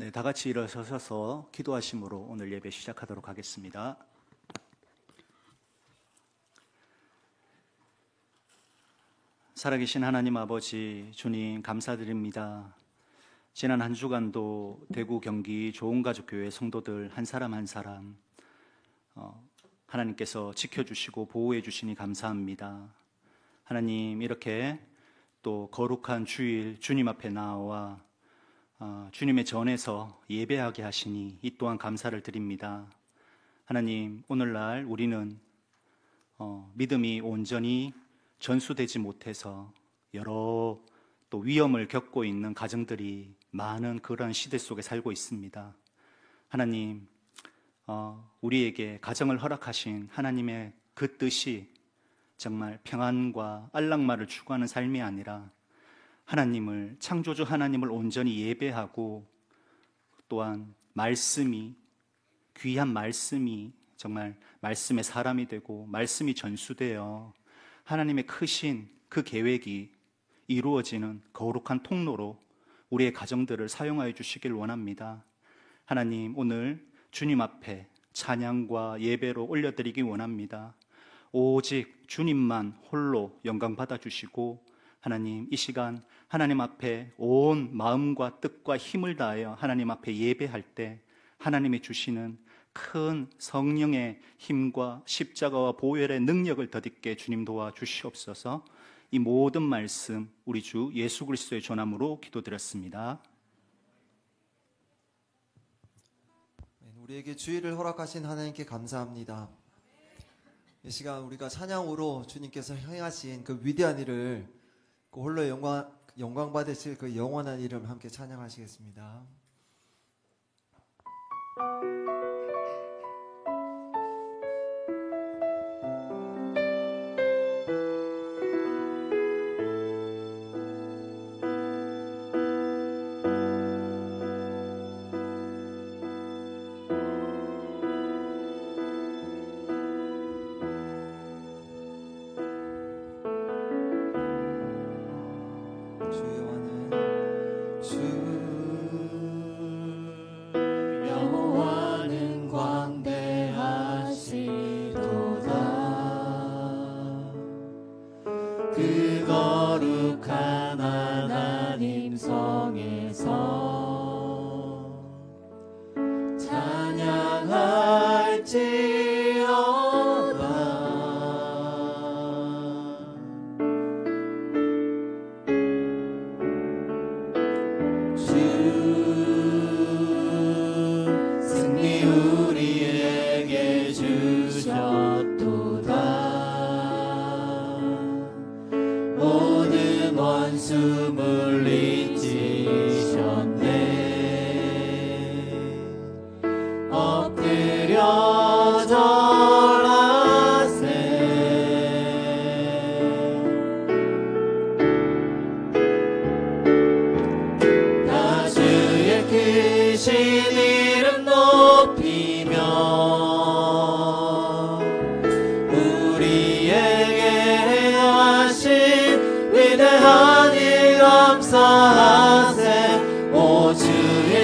네, 다 같이 일어서셔서 기도하심으로 오늘 예배 시작하도록 하겠습니다. 살아계신 하나님 아버지, 주님 감사드립니다. 지난 한 주간도 대구 경기 좋은가족교회 성도들 한 사람 한 사람 하나님께서 지켜주시고 보호해 주시니 감사합니다. 하나님, 이렇게 또 거룩한 주일 주님 앞에 나와 주님의 전에서 예배하게 하시니 이 또한 감사를 드립니다. 하나님, 오늘날 우리는 믿음이 온전히 전수되지 못해서 여러 또 위험을 겪고 있는 가정들이 많은 그런 시대 속에 살고 있습니다. 하나님, 우리에게 가정을 허락하신 하나님의 그 뜻이 정말 평안과 안락마를 추구하는 삶이 아니라 하나님을, 창조주 하나님을 온전히 예배하고 또한 말씀이, 귀한 말씀이 정말 말씀의 사람이 되고 말씀이 전수되어 하나님의 크신 그 계획이 이루어지는 거룩한 통로로 우리의 가정들을 사용하여 주시길 원합니다. 하나님, 오늘 주님 앞에 찬양과 예배로 올려드리기 원합니다. 오직 주님만 홀로 영광 받아주시고 하나님, 이 시간 하나님 앞에 온 마음과 뜻과 힘을 다하여 하나님 앞에 예배할 때 하나님이 주시는 큰 성령의 힘과 십자가와 보혈의 능력을 덧입게 주님 도와주시옵소서. 이 모든 말씀 우리 주 예수 그리스도의 전함으로 기도드렸습니다. 우리에게 주의를 허락하신 하나님께 감사합니다. 이 시간 우리가 찬양으로 주님께서 행하신 그 위대한 일을, 그 홀로 영광 받으실 그 영원한 이름 함께 찬양하시겠습니다.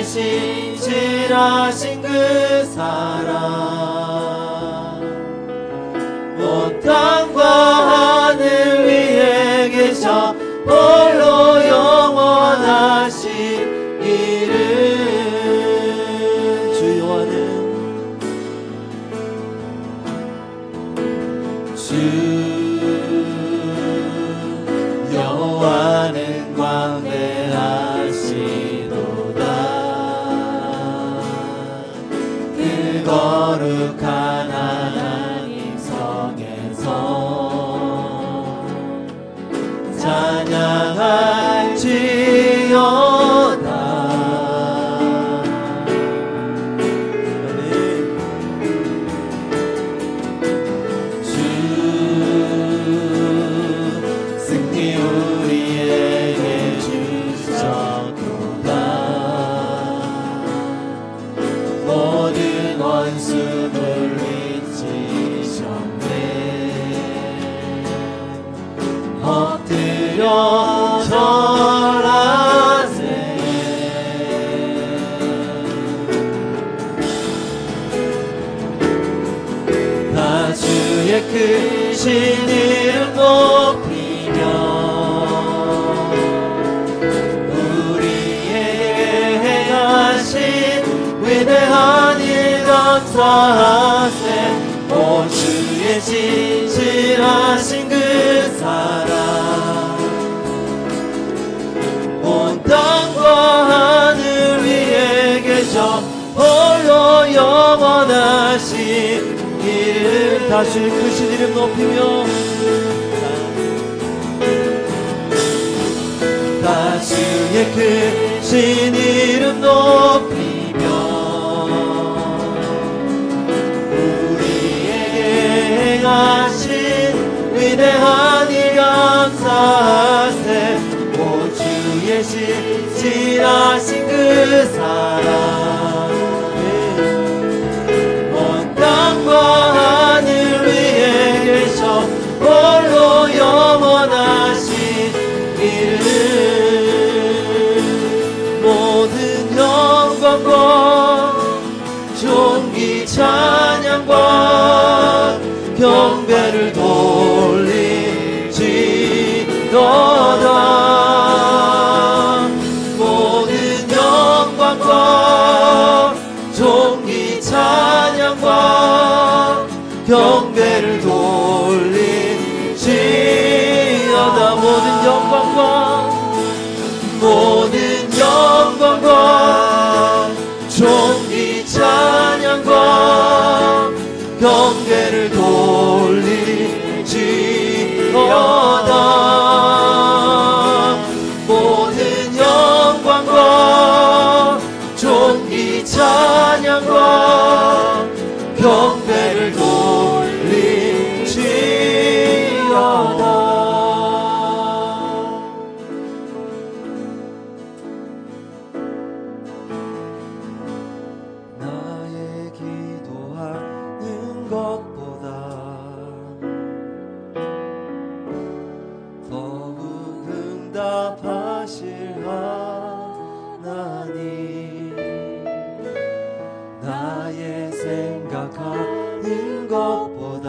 신실하신 그 사랑, 온 땅과 하늘 위에 계셔 홀로 영원하신 이름. 여호와는 광대하시도다. 그 거룩한 하나님 성에서 찬양할지어다. 엎드려 이름 높이며 우리에게 행하신 위대한 일 감사하세. 오 주의 진실하신 그 사랑 온 땅과 하늘 위에 계셔 홀로 영원하신 이름. 다시 크신 이름 높이며 다시의 크신 이름 높이며 우리에게 행하신 위대한 일 감사하세. 오 주의 진실하신 그 사랑 온 땅과 하늘 위에 계셔 홀로 영원하신 이름. 모든 영광과 존귀 찬양과 경배를 돌리지어다. 모든 영광과 존귀 찬양과 경배를 돌리지어다. 모든 영광과 존귀 찬양과 경배를 돌리지어다. 모든 영광과 존귀 찬양과 경배를 돌리지어다. 나의 기도하는 것보다 더욱 응답하실 하나님 나의 생각하는 것보다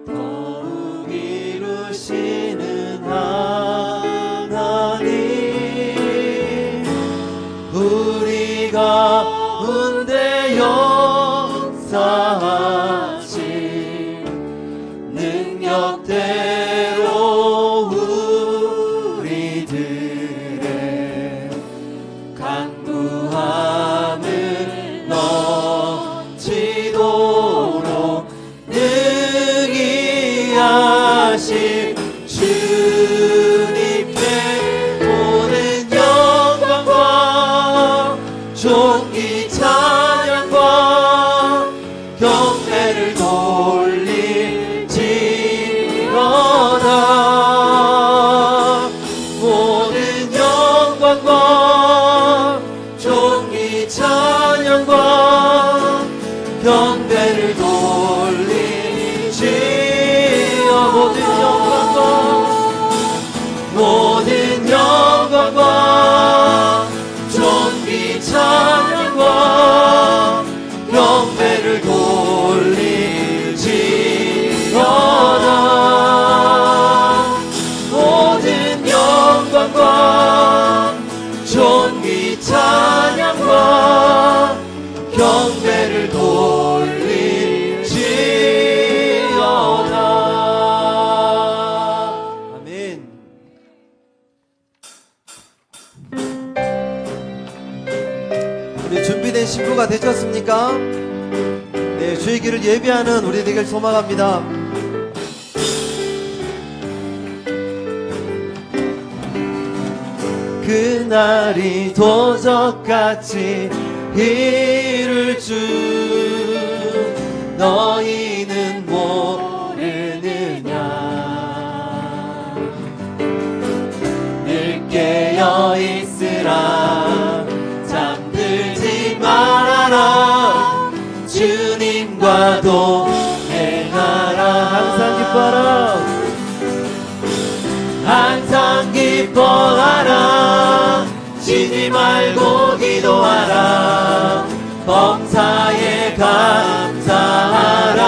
더욱 이루시는 하나님 우리 가운데 역사하신 능력대로 우리들의 간구함을 넘치도록 능히 하실 주님께 모든 영광과 존귀 찬양과 경배를 돌리지어다. 모든 영광과 존귀 찬양과 경배를 돌리지어. 모든 영광과 존귀 찬양과 경배를 돌리지어다. 모든 영광과 존귀 찬양과 경배를 돌리지어다. 아멘. 우리 준비된 신부가 되셨습니까? 네, 주의 길을 예비하는 우리 되길 소망합니다. 그날이 도적같이 이룰 줄 너희는 모르느냐. 늘 깨어 있으라 잠들지 말아라. 주님과 동행하라. 항상 기뻐하라. 항상 기뻐하라. 쉬지 말고 기도하라. 범사에 감사하라.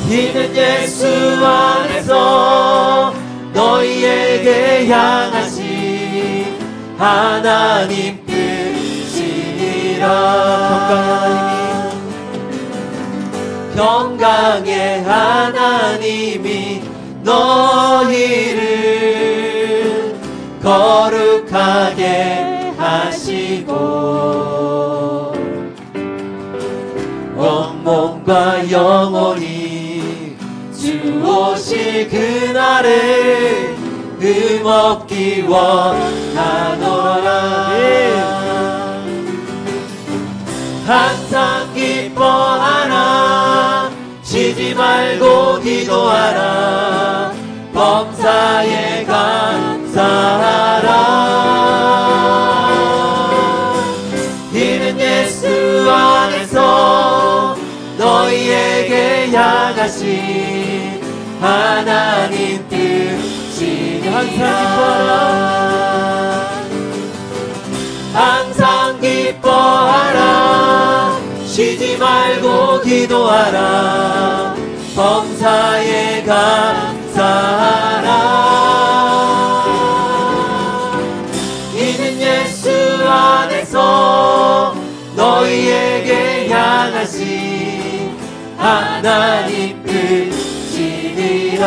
이는 예수 안에서 너희에게 향하신 하나님 뜻이니라. 평강의 하나님이 너희를 거룩하게 하시고 온몸과 영혼이 주 오실 그날에 흠없기 원하노라. 항상 기뻐하라. 쉬지 말고 기도하라. 범사에 감사하라. 이는 예수 안에서 너희에게 향하신 하나님 뜻이니. 항상 기뻐하라. 쉬지 말고 기도하라. 범사에 감사하라. 이는 예수 안에서 너희에게 향하신 하나님 뜻이니라.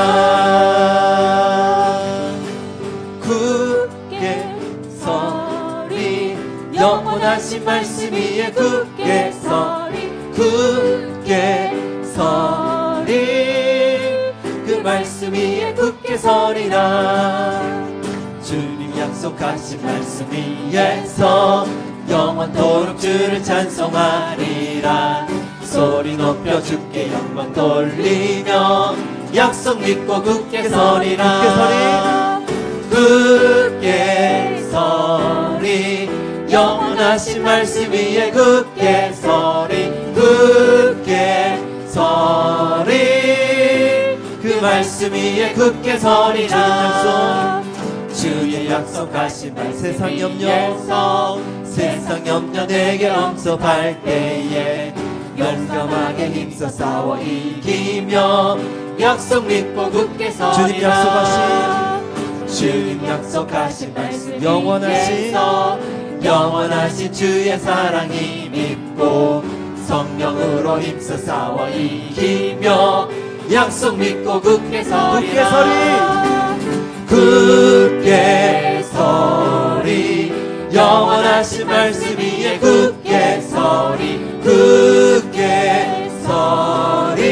굳게 서리. 영원하신 말씀 위에 굳게 서리. 굳게 서리. 그 말씀 위에 굳게 서리라. 주님 약속하신 말씀 위에서 영원토록 주를 찬송하리라. 소리 높여 주께 영광 돌리며 약속 믿고 굳게 서리라. 굳게 서리. 영원하신 말씀 위에 굳게 서리. 굳게 서리. 그 말씀 위에 굳게 서리라. 주의 약속하신 말 세상 염려에서 세상 염려 내게 엄습할 때에 용감하게 힘써 싸워 이기며 약속 믿고 굳게 서리라. 주님 약속하신 말씀 영원하신 주의 사랑이 믿고 성령으로 힘써 싸워 이기며 약속 믿고 굳게 서리라. 굳게 서리. 영원하신 말씀 위에 굳게 서리. 굳게 서리.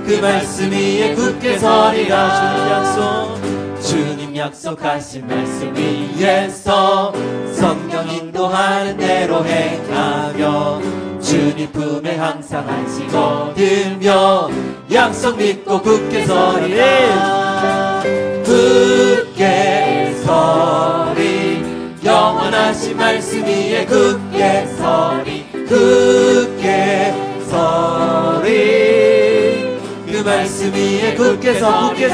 그 말씀 위에 굳게 서리라. 주님 약속하신 말씀 위에서 성령 인도하는 대로 행하며 주님 품에 항상 안식 얻으며 약속 믿고 굳게 서리라. 굳게 서리. 영원하신 말씀 위에 굳게 서리. 굳게 서리. 그 말씀 위에 굳게 서리.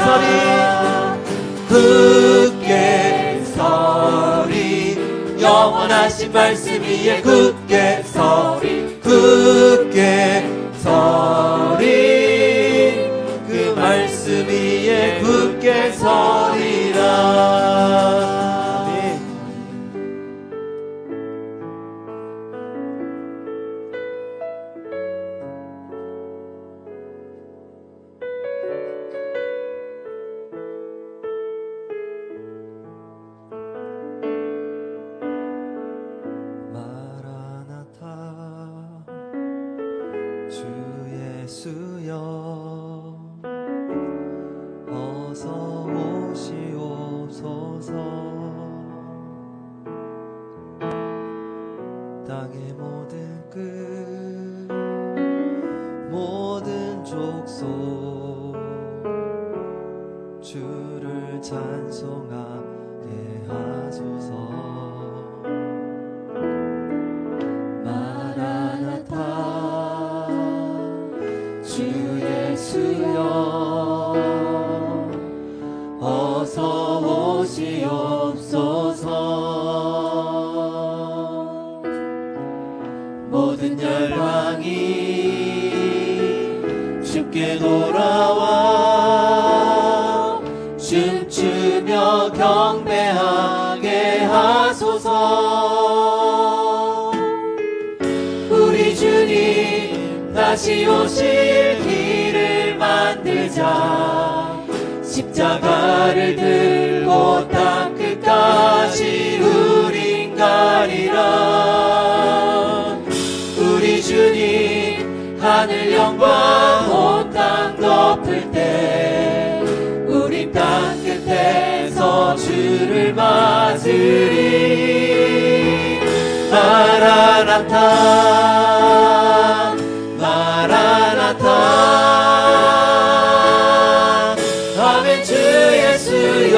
굳게 서리. 영원하신 말씀 위에 굳게 서리. 굳게 서리. 그 말씀 위에 굳게 서리라. 땅의 모든 끝 모든 족속 주를 찬송하게 하소서. 마라나타 주 예수여 어서 오시옵소서. 돌아와 춤추며 경배하게 하소서. 우리 주님 다시 오실 길을 만들자. 십자가를 들고 땅 끝까지 우린 가리라. 우리 주님 하늘 영광 온 땅 덮을 때 우리 땅 끝에서 주를 맞으리. 마라나타 마라나타. 아멘. 주 예수여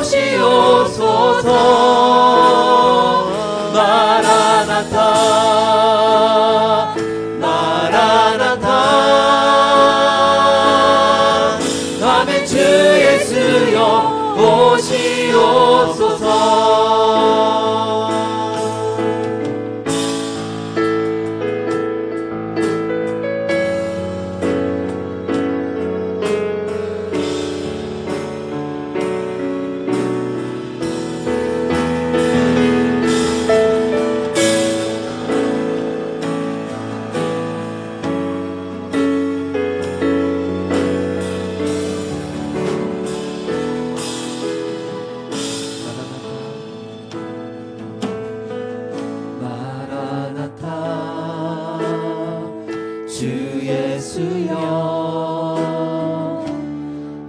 오시옵소서. 마라나타 마라나타. 아멘. 주 예수여 오시옵소서. 주 예수여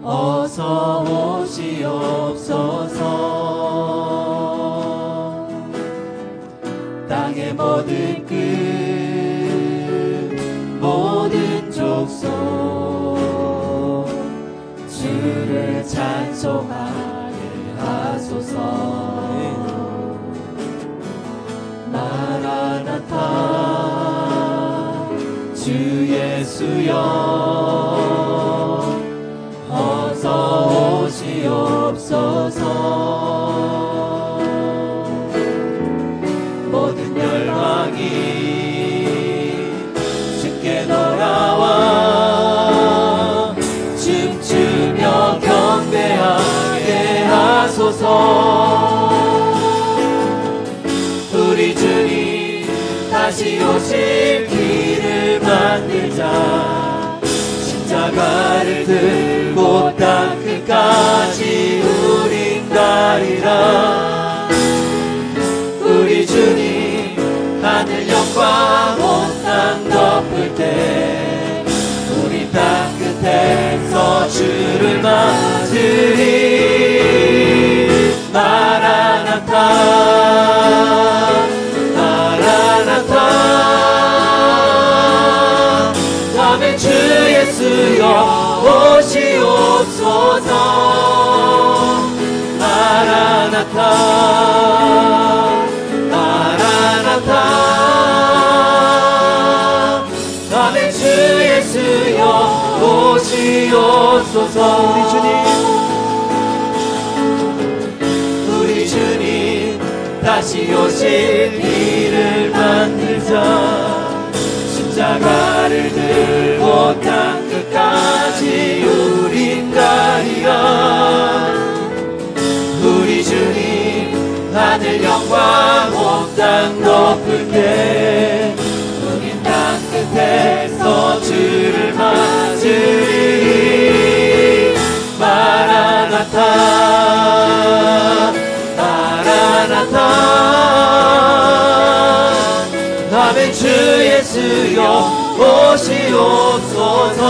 어서 오시옵소서. 땅의 모든 끝 모든 족속 주를 찬송하게 하소서. 마라나타 주 예수여 어서 오시옵소서. 모든 열망이 주께 돌아와 춤추며 경배하게 하소서. 우리 주님 다시 오실 길을 만들자. 십자가를 들고 땅 끝까지 우린 가리라. 우리 주님 하늘 영광 온 땅 덮을 때 우리 땅 끝에서 주를 맞으리. 마라나타 마라나타. 아멘. 주 예수여 오시옵소서. 마라나타 마라나타. 아멘. 주 예수여 오시옵소서. 우리 주님 다시 오실 길을 만들자. 십자가를 들고 땅 끝까지 우린 가리라. 우리 주님 하늘 영광 온 땅 덮을 때 우린 땅 끝에서 주를 맞으리. 마라나타 마라나타. 아멘. 주 예수여 오시옵소서.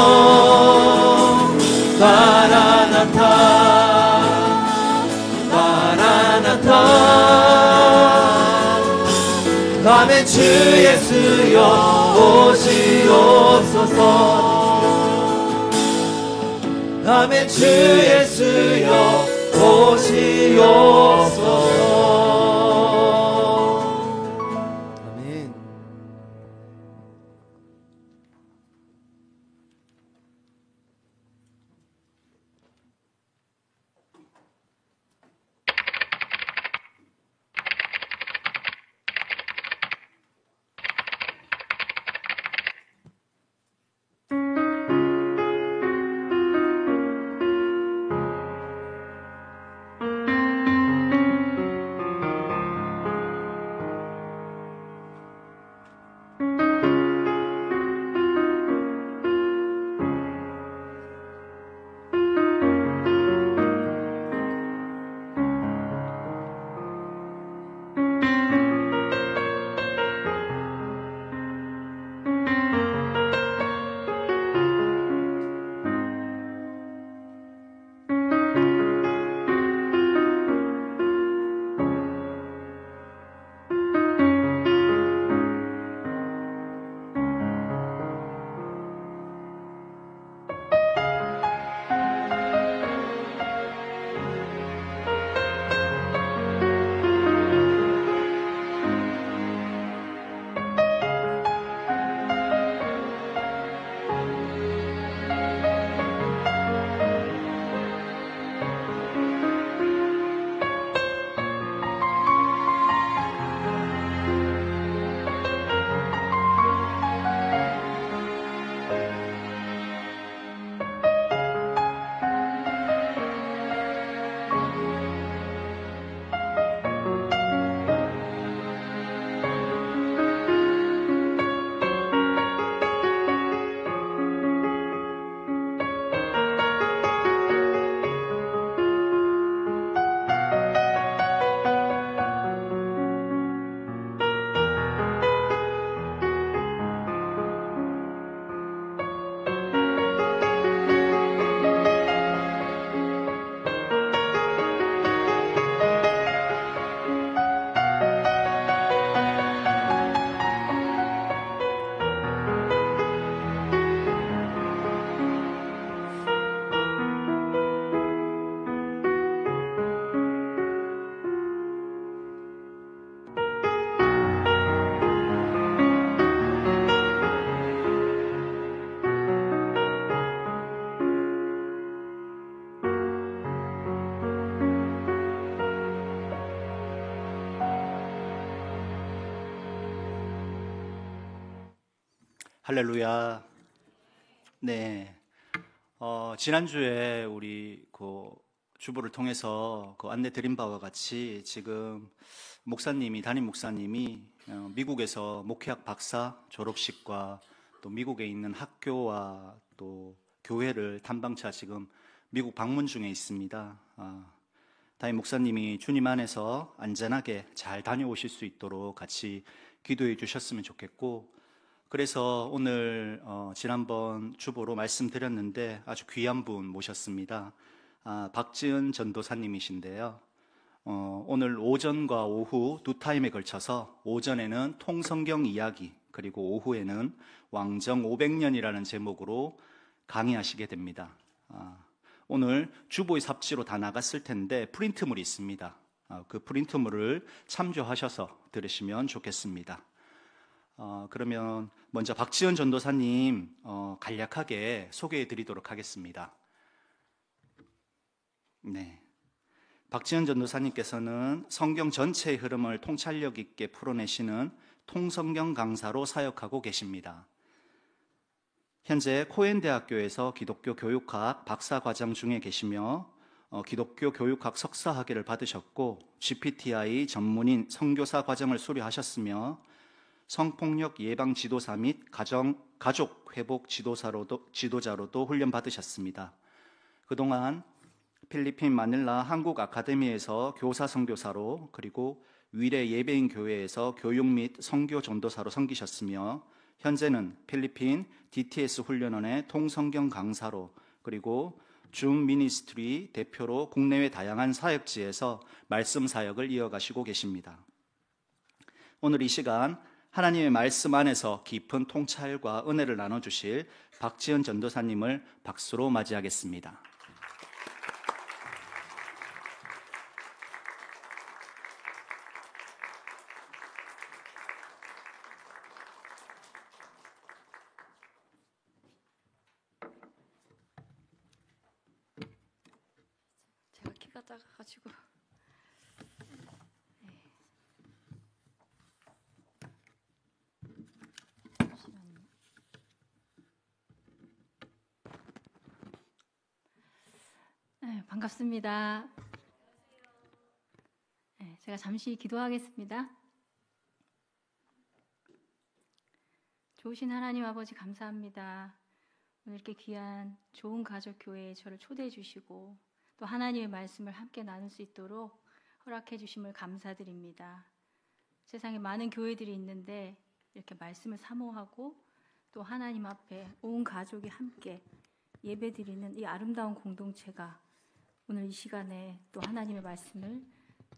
마라나타 마라나타. 아멘. 주 예수여 오시옵소서. 아멘. 주 예수여 오시옵소서. 아멘. 할렐루야. 네. 지난주에 우리 주보를 통해서 안내 드린 바와 같이 지금 담임 목사님이 미국에서 목회학 박사 졸업식과 또 미국에 있는 학교와 또 교회를 탐방차 지금 미국 방문 중에 있습니다. 담임 목사님이 주님 안에서 안전하게 잘 다녀오실 수 있도록 같이 기도해 주셨으면 좋겠고, 그래서 오늘 지난번 주보로 말씀드렸는데 아주 귀한 분 모셨습니다. 박지은 전도사님이신데요. 오늘 오전과 오후 두 타임에 걸쳐서 오전에는 통성경 이야기, 그리고 오후에는 왕정 500년이라는 제목으로 강의하시게 됩니다. 오늘 주보의 삽지로 다 나갔을 텐데 프린트물이 있습니다. 그 프린트물을 참조하셔서 들으시면 좋겠습니다. 그러면 먼저 박지은 전도사님 간략하게 소개해 드리도록 하겠습니다. 네. 박지은 전도사님께서는 성경 전체의 흐름을 통찰력 있게 풀어내시는 통성경 강사로 사역하고 계십니다. 현재 코엔대학교에서 기독교 교육학 박사과정 중에 계시며 기독교 교육학 석사학위를 받으셨고 GPTI 전문인 선교사 과정을 수료하셨으며 성폭력 예방 지도사 및 가족 회복 지도자로도 훈련받으셨습니다. 그동안 필리핀 마닐라 한국 아카데미에서 교사 선교사로, 그리고 위례 예배인 교회에서 교육 및 선교 전도사로 섬기셨으며 현재는 필리핀 DTS 훈련원의 통성경 강사로, 그리고 줌 미니스트리 대표로 국내외 다양한 사역지에서 말씀 사역을 이어가시고 계십니다. 오늘 이 시간 하나님의 말씀 안에서 깊은 통찰과 은혜를 나눠주실 박지은 전도사님을 박수로 맞이하겠습니다. 제가 키가 작아가지고 반갑습니다. 제가 잠시 기도하겠습니다. 좋으신 하나님 아버지 감사합니다. 오늘 이렇게 귀한 좋은 가족 교회에 저를 초대해 주시고 또 하나님의 말씀을 함께 나눌 수 있도록 허락해 주심을 감사드립니다. 세상에 많은 교회들이 있는데 이렇게 말씀을 사모하고 또 하나님 앞에 온 가족이 함께 예배드리는 이 아름다운 공동체가 오늘 이 시간에 또 하나님의 말씀을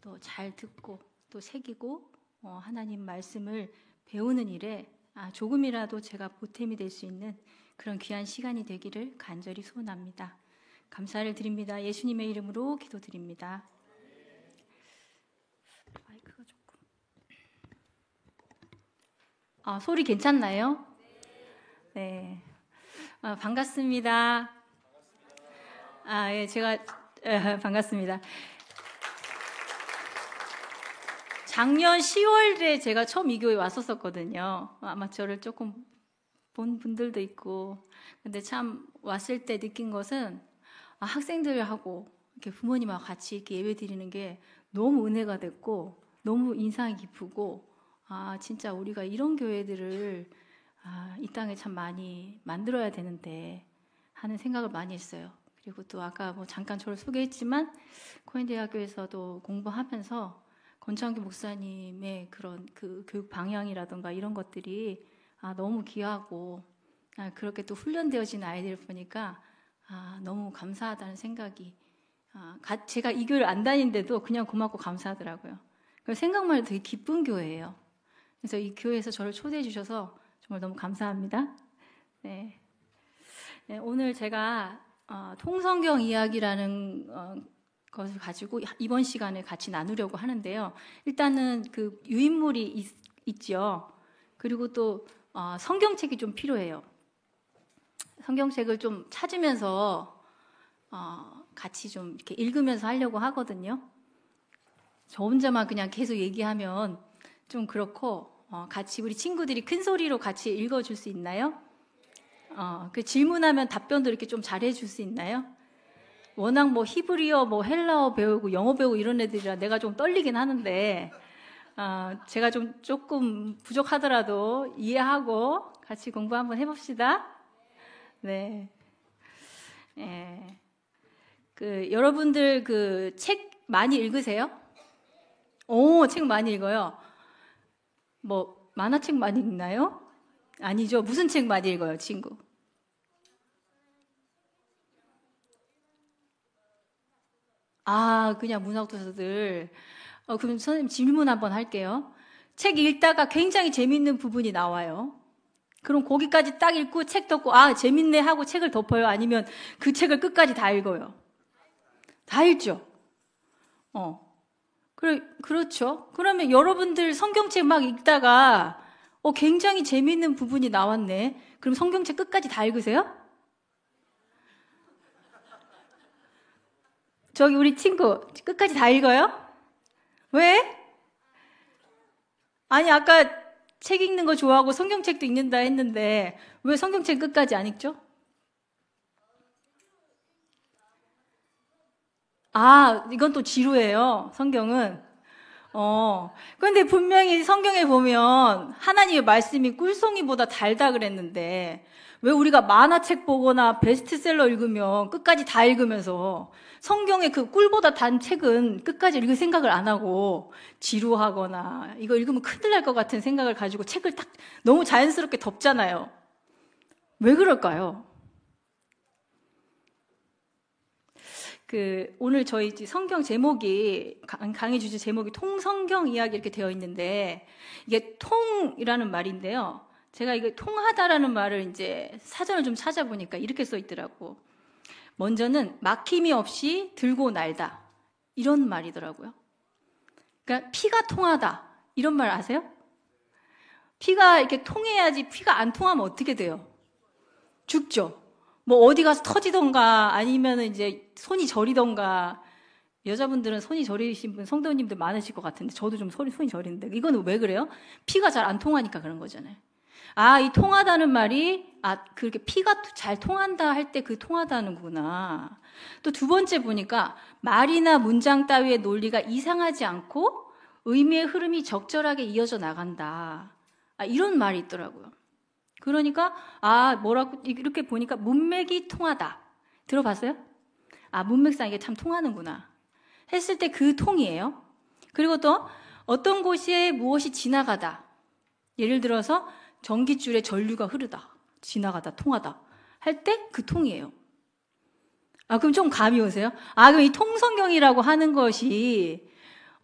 또 잘 듣고 또 새기고 하나님 말씀을 배우는 일에 조금이라도 제가 보탬이 될 수 있는 그런 귀한 시간이 되기를 간절히 소원합니다. 감사를 드립니다. 예수님의 이름으로 기도드립니다. 마이크가 조금. 소리 괜찮나요? 네. 반갑습니다. 예, 제가 반갑습니다. 작년 10월에 제가 처음 이 교회 왔었거든요. 아마 저를 조금 본 분들도 있고, 근데 참 왔을 때 느낀 것은 학생들하고 이렇게 부모님하고 같이 이렇게 예배 드리는 게 너무 은혜가 됐고 너무 인상이 깊고 진짜 우리가 이런 교회들을 이 땅에 참 많이 만들어야 되는데 하는 생각을 많이 했어요. 그리고 또 아까 잠깐 저를 소개했지만 코엔대학교에서도 공부하면서 권창규 목사님의 그런 그 교육 방향이라든가 이런 것들이 너무 귀하고 그렇게 또 훈련되어진 아이들을 보니까 너무 감사하다는 생각이 제가 이 교회를 안 다니는데도 그냥 고맙고 감사하더라고요. 생각만 해도 되게 기쁜 교회예요. 그래서 이 교회에서 저를 초대해 주셔서 정말 너무 감사합니다. 네. 오늘 제가 통성경 이야기라는 것을 가지고 이번 시간에 같이 나누려고 하는데요. 일단은 그 유인물이 있죠. 그리고 또 성경책이 좀 필요해요. 성경책을 좀 찾으면서 같이 좀 이렇게 읽으면서 하려고 하거든요. 저 혼자만 그냥 계속 얘기하면 좀 그렇고 같이 우리 친구들이 큰 소리로 같이 읽어줄 수 있나요? 그 질문하면 답변도 이렇게 좀 잘해줄 수 있나요? 워낙 뭐 히브리어, 뭐 헬라어 배우고 영어 배우고 이런 애들이라 내가 좀 떨리긴 하는데, 제가 조금 부족하더라도 이해하고 같이 공부 한번 해봅시다. 네. 여러분들 그 책 많이 읽으세요? 책 많이 읽어요. 뭐 만화책 많이 읽나요? 아니죠. 무슨 책 많이 읽어요, 친구? 그냥 문학도서들. 그럼 선생님 질문 한번 할게요. 책 읽다가 굉장히 재밌는 부분이 나와요. 그럼 거기까지 딱 읽고 책 덮고 재밌네 하고 책을 덮어요? 아니면 그 책을 끝까지 다 읽어요? 다 읽죠? 그렇죠. 그러면 여러분들 성경책 막 읽다가 굉장히 재밌는 부분이 나왔네. 그럼 성경책 끝까지 다 읽으세요? 저기 우리 친구 끝까지 다 읽어요? 왜? 아니 아까 책 읽는 거 좋아하고 성경책도 읽는다 했는데 왜 성경책 끝까지 안 읽죠? 이건 또 지루해요, 성경은. 그런데 분명히 성경에 보면 하나님의 말씀이 꿀송이보다 달다 그랬는데 왜 우리가 만화책 보거나 베스트셀러 읽으면 끝까지 다 읽으면서 성경의 그 꿀보다 단 책은 끝까지 읽을 생각을 안 하고 지루하거나 이거 읽으면 큰일 날 것 같은 생각을 가지고 책을 딱 너무 자연스럽게 덮잖아요. 왜 그럴까요? 오늘 저희 성경 제목이, 강의 주제 제목이 통성경 이야기 이렇게 되어 있는데, 이게 통이라는 말인데요. 제가 이거 통하다라는 말을 이제 사전을 좀 찾아보니까 이렇게 써 있더라고. 먼저는 막힘이 없이 들고 날다. 이런 말이더라고요. 그러니까 피가 통하다. 이런 말 아세요? 피가 이렇게 통해야지. 피가 안 통하면 어떻게 돼요? 죽죠. 뭐 어디 가서 터지던가 아니면 이제 손이 저리던가. 여자분들은 손이 저리신 분 성도님들 많으실 것 같은데 저도 좀 손이 저리는데 이거는 왜 그래요? 피가 잘 안 통하니까 그런 거잖아요. 이 통하다는 말이 그렇게 피가 잘 통한다 할 때 그 통하다는구나. 또 두 번째 보니까 말이나 문장 따위의 논리가 이상하지 않고 의미의 흐름이 적절하게 이어져 나간다. 이런 말이 있더라고요. 그러니까 뭐라고 이렇게 보니까 문맥이 통하다. 들어봤어요? 문맥상 이게 참 통하는구나 했을 때 그 통이에요. 그리고 또 어떤 곳에 무엇이 지나가다. 예를 들어서 전깃줄에 전류가 흐르다. 지나가다, 통하다 할 때 그 통이에요. 그럼 좀 감이 오세요? 그럼 이 통성경이라고 하는 것이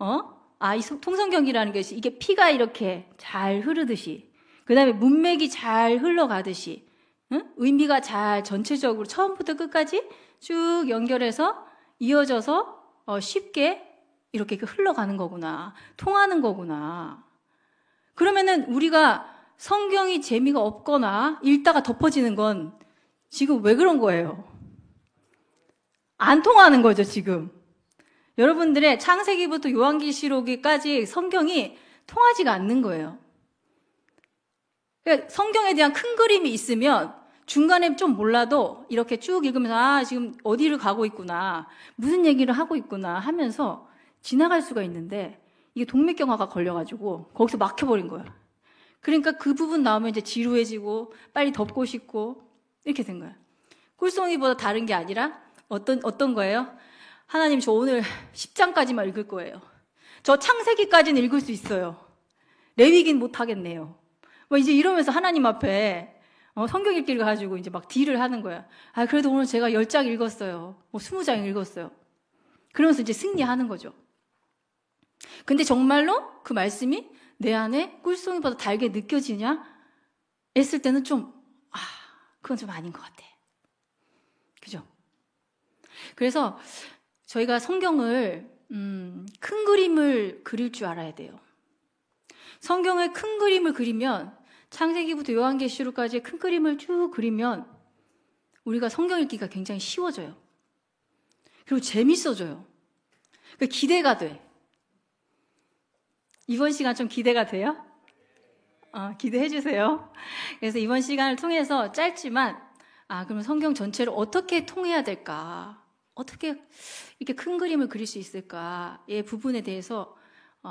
이 통성경이라는 것이 이게 피가 이렇게 잘 흐르듯이 그 다음에 문맥이 잘 흘러가듯이 의미가 잘 전체적으로 처음부터 끝까지 쭉 연결해서 이어져서 쉽게 이렇게 흘러가는 거구나. 통하는 거구나. 그러면은 우리가 성경이 재미가 없거나 읽다가 덮어지는 건 지금 왜 그런 거예요? 안 통하는 거죠, 지금. 여러분들의 창세기부터 요한계시록까지 성경이 통하지가 않는 거예요. 그러니까 성경에 대한 큰 그림이 있으면 중간에 좀 몰라도 이렇게 쭉 읽으면서 지금 어디를 가고 있구나, 무슨 얘기를 하고 있구나 하면서 지나갈 수가 있는데 이게 동맥경화가 걸려가지고 거기서 막혀버린 거예요. 그러니까 그 부분 나오면 이제 지루해지고 빨리 덮고 싶고 이렇게 된 거예요. 꿀송이보다 다른 게 아니라 어떤 거예요? 하나님 저 오늘 10장까지만 읽을 거예요. 저 창세기까지는 읽을 수 있어요. 레위기는 못하겠네요. 이제 이러면서 하나님 앞에 성경 읽기를 가지고 이제 막 딜을 하는 거야. 그래도 오늘 제가 10장 읽었어요. 20장 읽었어요. 그러면서 이제 승리하는 거죠. 근데 정말로 그 말씀이 내 안에 꿀송이보다 달게 느껴지냐? 했을 때는 그건 좀 아닌 것 같아. 그죠? 그래서 저희가 성경을 큰 그림을 그릴 줄 알아야 돼요. 성경의 큰 그림을 그리면 창세기부터 요한계시록까지의 큰 그림을 쭉 그리면 우리가 성경 읽기가 굉장히 쉬워져요. 그리고 재밌어져요. 기대가 돼. 이번 시간 좀 기대가 돼요? 기도해 주세요. 그래서 이번 시간을 통해서 짧지만 그러면 성경 전체를 어떻게 통해야 될까? 어떻게 이렇게 큰 그림을 그릴 수 있을까의 부분에 대해서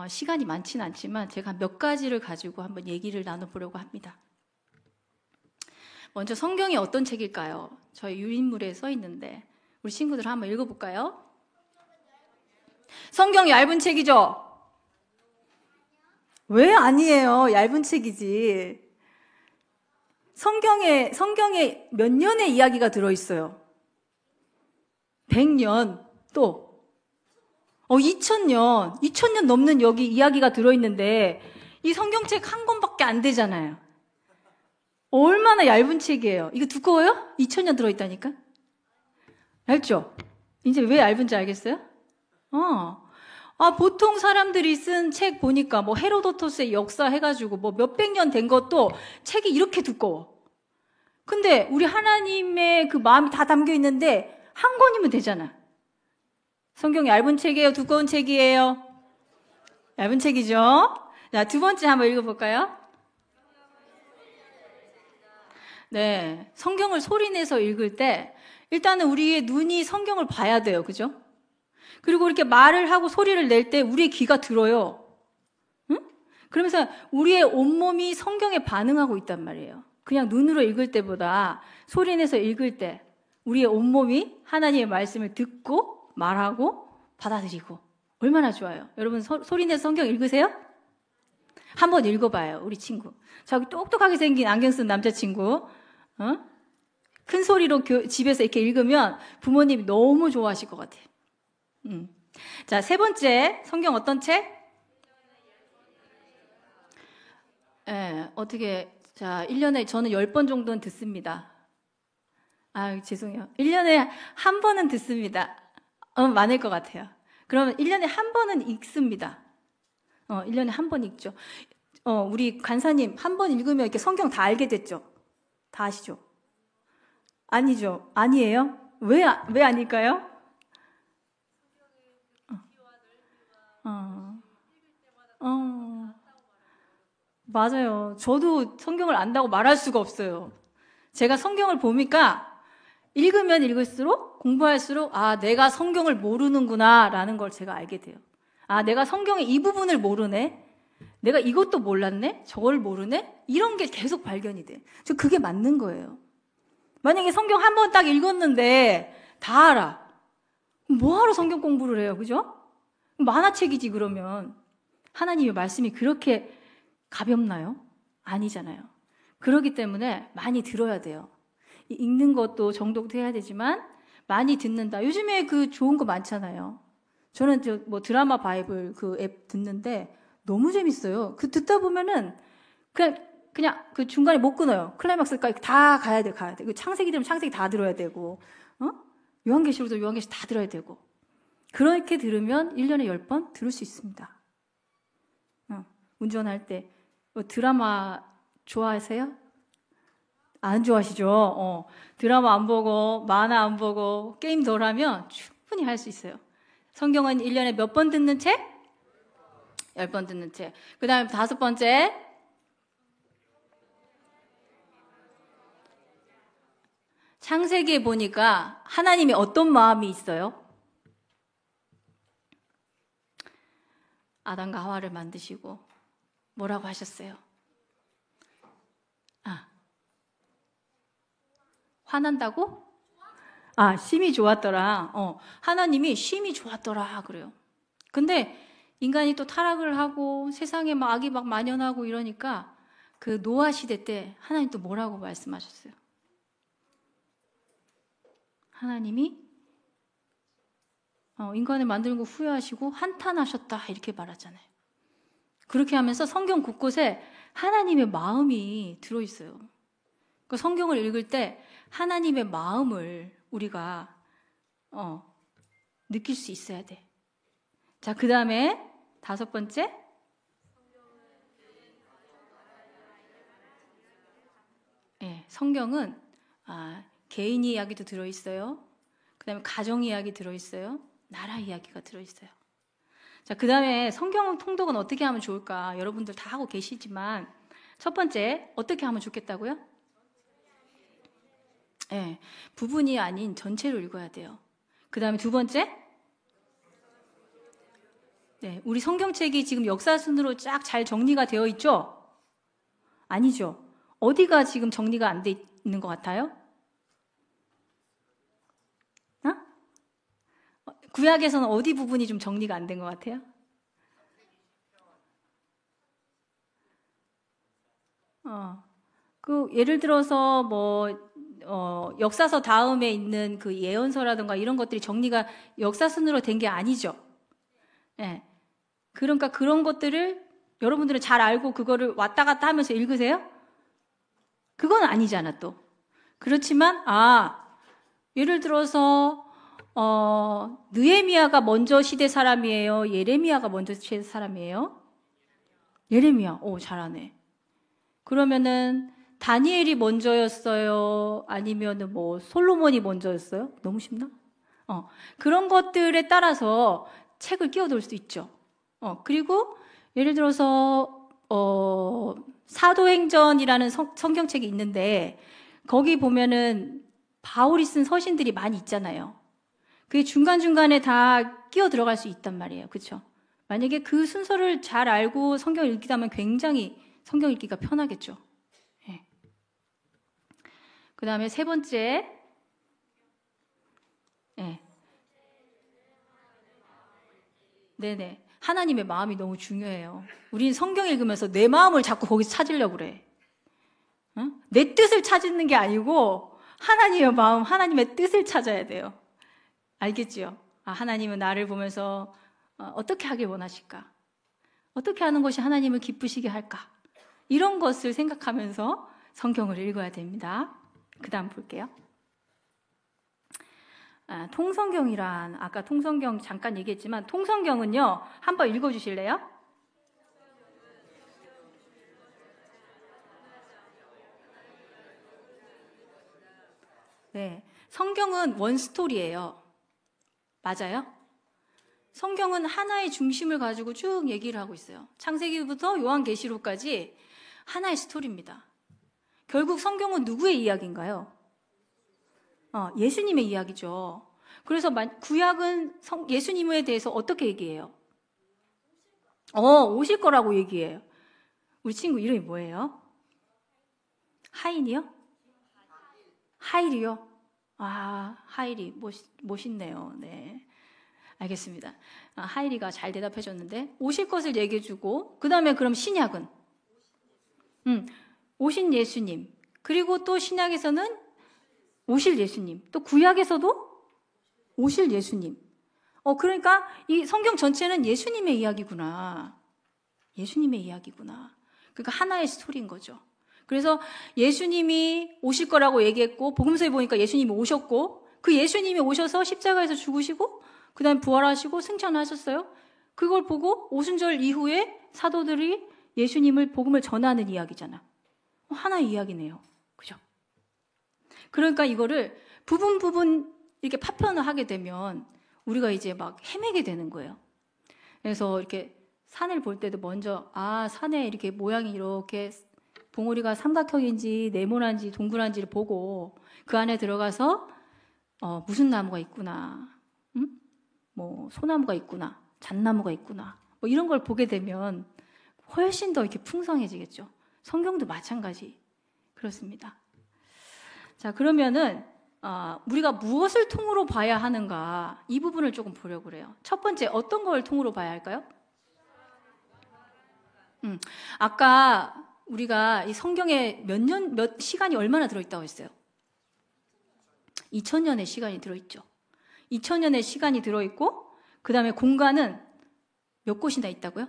시간이 많지는 않지만 제가 몇 가지를 가지고 한번 얘기를 나눠보려고 합니다. 먼저 성경이 어떤 책일까요? 저희 유인물에 써 있는데 우리 친구들 한번 읽어볼까요? 성경 얇은 책이죠? 왜 아니에요? 얇은 책이지. 성경에 몇 년의 이야기가 들어있어요? 100년, 또 2000년, 2000년 넘는 여기 이야기가 들어있는데 이 성경책 한 권밖에 안 되잖아요. 얼마나 얇은 책이에요. 이거 두꺼워요? 2000년 들어있다니까? 얇죠? 이제 왜 얇은지 알겠어요? 보통 사람들이 쓴 책 보니까 뭐 헤로도토스의 역사 해가지고 뭐 몇백 년 된 것도 책이 이렇게 두꺼워. 근데 우리 하나님의 그 마음이 다 담겨 있는데 한 권이면 되잖아. 성경이 얇은 책이에요? 두꺼운 책이에요? 얇은 책이죠? 자, 두 번째 한번 읽어볼까요? 네, 성경을 소리내서 읽을 때 일단은 우리의 눈이 성경을 봐야 돼요. 그죠? 그리고 이렇게 말을 하고 소리를 낼 때 우리의 귀가 들어요. 응? 그러면서 우리의 온몸이 성경에 반응하고 있단 말이에요. 그냥 눈으로 읽을 때보다 소리내서 읽을 때 우리의 온몸이 하나님의 말씀을 듣고 말하고 받아들이고 얼마나 좋아요. 여러분 소리내서 성경 읽으세요? 한번 읽어봐요. 우리 친구. 저기 똑똑하게 생긴 안경 쓴 남자친구. 큰 소리로 집에서 이렇게 읽으면 부모님이 너무 좋아하실 것 같아요. 자, 세 번째, 성경 어떤 책? 자, 1년에 저는 10번 정도는 듣습니다. 죄송해요. 1년에 한 번은 듣습니다. 많을 것 같아요. 그러면 1년에 한 번은 읽습니다. 1년에 한 번 읽죠. 우리 간사님, 한 번 읽으면 이렇게 성경 다 알게 됐죠? 다 아시죠? 아니죠? 아니에요? 왜 아닐까요? 맞아요. 저도 성경을 안다고 말할 수가 없어요. 제가 성경을 보니까 읽으면 읽을수록 공부할수록 내가 성경을 모르는구나 라는 걸 제가 알게 돼요. 내가 성경의 이 부분을 모르네. 내가 이것도 몰랐네. 저걸 모르네. 이런 게 계속 발견이 돼. 저 그게 맞는 거예요. 만약에 성경 한 번 딱 읽었는데 다 알아. 뭐하러 성경 공부를 해요? 그죠? 만화책이지 그러면. 하나님의 말씀이 그렇게 가볍나요? 아니잖아요. 그렇기 때문에 많이 들어야 돼요. 읽는 것도 정독도 해야 되지만 많이 듣는다. 요즘에 그 좋은 거 많잖아요. 저는 드라마 바이블 그 앱 듣는데 너무 재밌어요. 그 듣다 보면은 그냥 그 중간에 못 끊어요. 클라이막스까지 다 가야 돼. 그 창세기 되면 창세기 다 들어야 되고, 요한계시록도 요한계시 다 들어야 되고. 그렇게 들으면 1년에 10번 들을 수 있습니다. 운전할 때 드라마 좋아하세요? 안 좋아하시죠? 드라마 안 보고 만화 안 보고 게임 덜 하면 충분히 할 수 있어요. 성경은 1년에 몇 번 듣는 책? 10번 듣는 책. 그 다음에 5번째. 창세기에 보니까 하나님이 어떤 마음이 있어요? 아담과 하와를 만드시고 뭐라고 하셨어요? 화난다고? 심이 좋았더라. 하나님이 심이 좋았더라 그래요. 근데 인간이 또 타락을 하고 세상에 막 악이 막 만연하고 이러니까 그 노아 시대 때 하나님 또 뭐라고 말씀하셨어요? 하나님이 인간을 만드는 거 후회하시고 한탄하셨다 이렇게 말하잖아요. 그렇게 하면서 성경 곳곳에 하나님의 마음이 들어있어요. 그 성경을 읽을 때 하나님의 마음을 우리가 느낄 수 있어야 돼. 자, 그 다음에 5번째. 성경은 개인 이야기도 들어있어요. 그 다음에 가정 이야기 들어있어요. 나라 이야기가 들어있어요. 자, 그 다음에 성경 통독은 어떻게 하면 좋을까? 여러분들 다 하고 계시지만 첫 번째, 어떻게 하면 좋겠다고요? 네, 부분이 아닌 전체로 읽어야 돼요. 그 다음에 두 번째, 네, 우리 성경책이 지금 역사순으로 쫙 잘 정리가 되어 있죠? 아니죠. 어디가 지금 정리가 안 돼 있는 것 같아요? 구약에서는 어디 부분이 좀 정리가 안 된 것 같아요? 예를 들어서 역사서 다음에 있는 그 예언서라든가 이런 것들이 정리가 역사순으로 된 게 아니죠. 네. 그러니까 그런 것들을 여러분들은 잘 알고 그거를 왔다 갔다 하면서 읽으세요? 그건 아니잖아, 또. 그렇지만, 예를 들어서, 느헤미야가 먼저 시대 사람이에요? 예레미야가 먼저 시대 사람이에요? 예레미야. 오, 잘하네. 그러면은, 다니엘이 먼저였어요? 아니면은 솔로몬이 먼저였어요? 너무 쉽나? 그런 것들에 따라서 책을 끼워둘 수 있죠. 그리고, 예를 들어서, 사도행전이라는 성경책이 있는데, 거기 보면은 바울이 쓴 서신들이 많이 있잖아요. 그게 중간중간에 다 끼어 들어갈 수 있단 말이에요. 그렇죠? 만약에 그 순서를 잘 알고 성경을 읽기다면 굉장히 성경 읽기가 편하겠죠. 네. 그 다음에 세 번째, 네네. 하나님의 마음이 너무 중요해요. 우린 성경 읽으면서 내 마음을 자꾸 거기서 찾으려고 그래. 응? 내 뜻을 찾는 게 아니고 하나님의 마음, 하나님의 뜻을 찾아야 돼요. 알겠지요? 하나님은 나를 보면서 어떻게 하길 원하실까? 어떻게 하는 것이 하나님을 기쁘시게 할까? 이런 것을 생각하면서 성경을 읽어야 됩니다. 그 다음 볼게요. 통성경이란, 아까 통성경 잠깐 얘기했지만 통성경은요, 한번 읽어주실래요? 네, 성경은 원스토리예요. 맞아요? 성경은 하나의 중심을 가지고 쭉 얘기를 하고 있어요. 창세기부터 요한계시록까지 하나의 스토리입니다. 결국 성경은 누구의 이야기인가요? 예수님의 이야기죠. 그래서 구약은 예수님에 대해서 어떻게 얘기해요? 오실 거라고 얘기해요. 우리 친구 이름이 뭐예요? 하인이요? 하일이요? 하일이 멋있네요. 네, 알겠습니다. 하일이가 잘 대답해줬는데 오실 것을 얘기해주고 그 다음에 그럼 신약은? 오신 예수님, 그리고 또 신약에서는 오실 예수님, 또 구약에서도 오실 예수님. 그러니까 이 성경 전체는 예수님의 이야기구나. 예수님의 이야기구나. 그러니까 하나의 스토리인 거죠. 그래서 예수님이 오실 거라고 얘기했고, 복음서에 보니까 예수님이 오셨고, 그 예수님이 오셔서 십자가에서 죽으시고, 그 다음에 부활하시고 승천하셨어요. 그걸 보고 오순절 이후에 사도들이 예수님을 복음을 전하는 이야기잖아. 하나의 이야기네요. 그죠? 그러니까 이거를 부분 이렇게 파편을 하게 되면 우리가 이제 막 헤매게 되는 거예요. 그래서 이렇게 산을 볼 때도 먼저 산에 이렇게 모양이 이렇게 봉우리가 삼각형인지 네모난지 동그란지를 보고 그 안에 들어가서 무슨 나무가 있구나, 소나무가 있구나, 잣나무가 있구나, 이런 걸 보게 되면 훨씬 더 이렇게 풍성해지겠죠. 성경도 마찬가지 그렇습니다. 자, 그러면은 우리가 무엇을 통으로 봐야 하는가, 이 부분을 조금 보려고 그래요. 첫 번째, 어떤 걸 통으로 봐야 할까요? 아까 우리가 이 성경에 몇 시간이 얼마나 들어있다고 했어요? 2000년의 시간이 들어있죠. 2000년의 시간이 들어있고, 그 다음에 공간은 몇 곳이나 있다고요?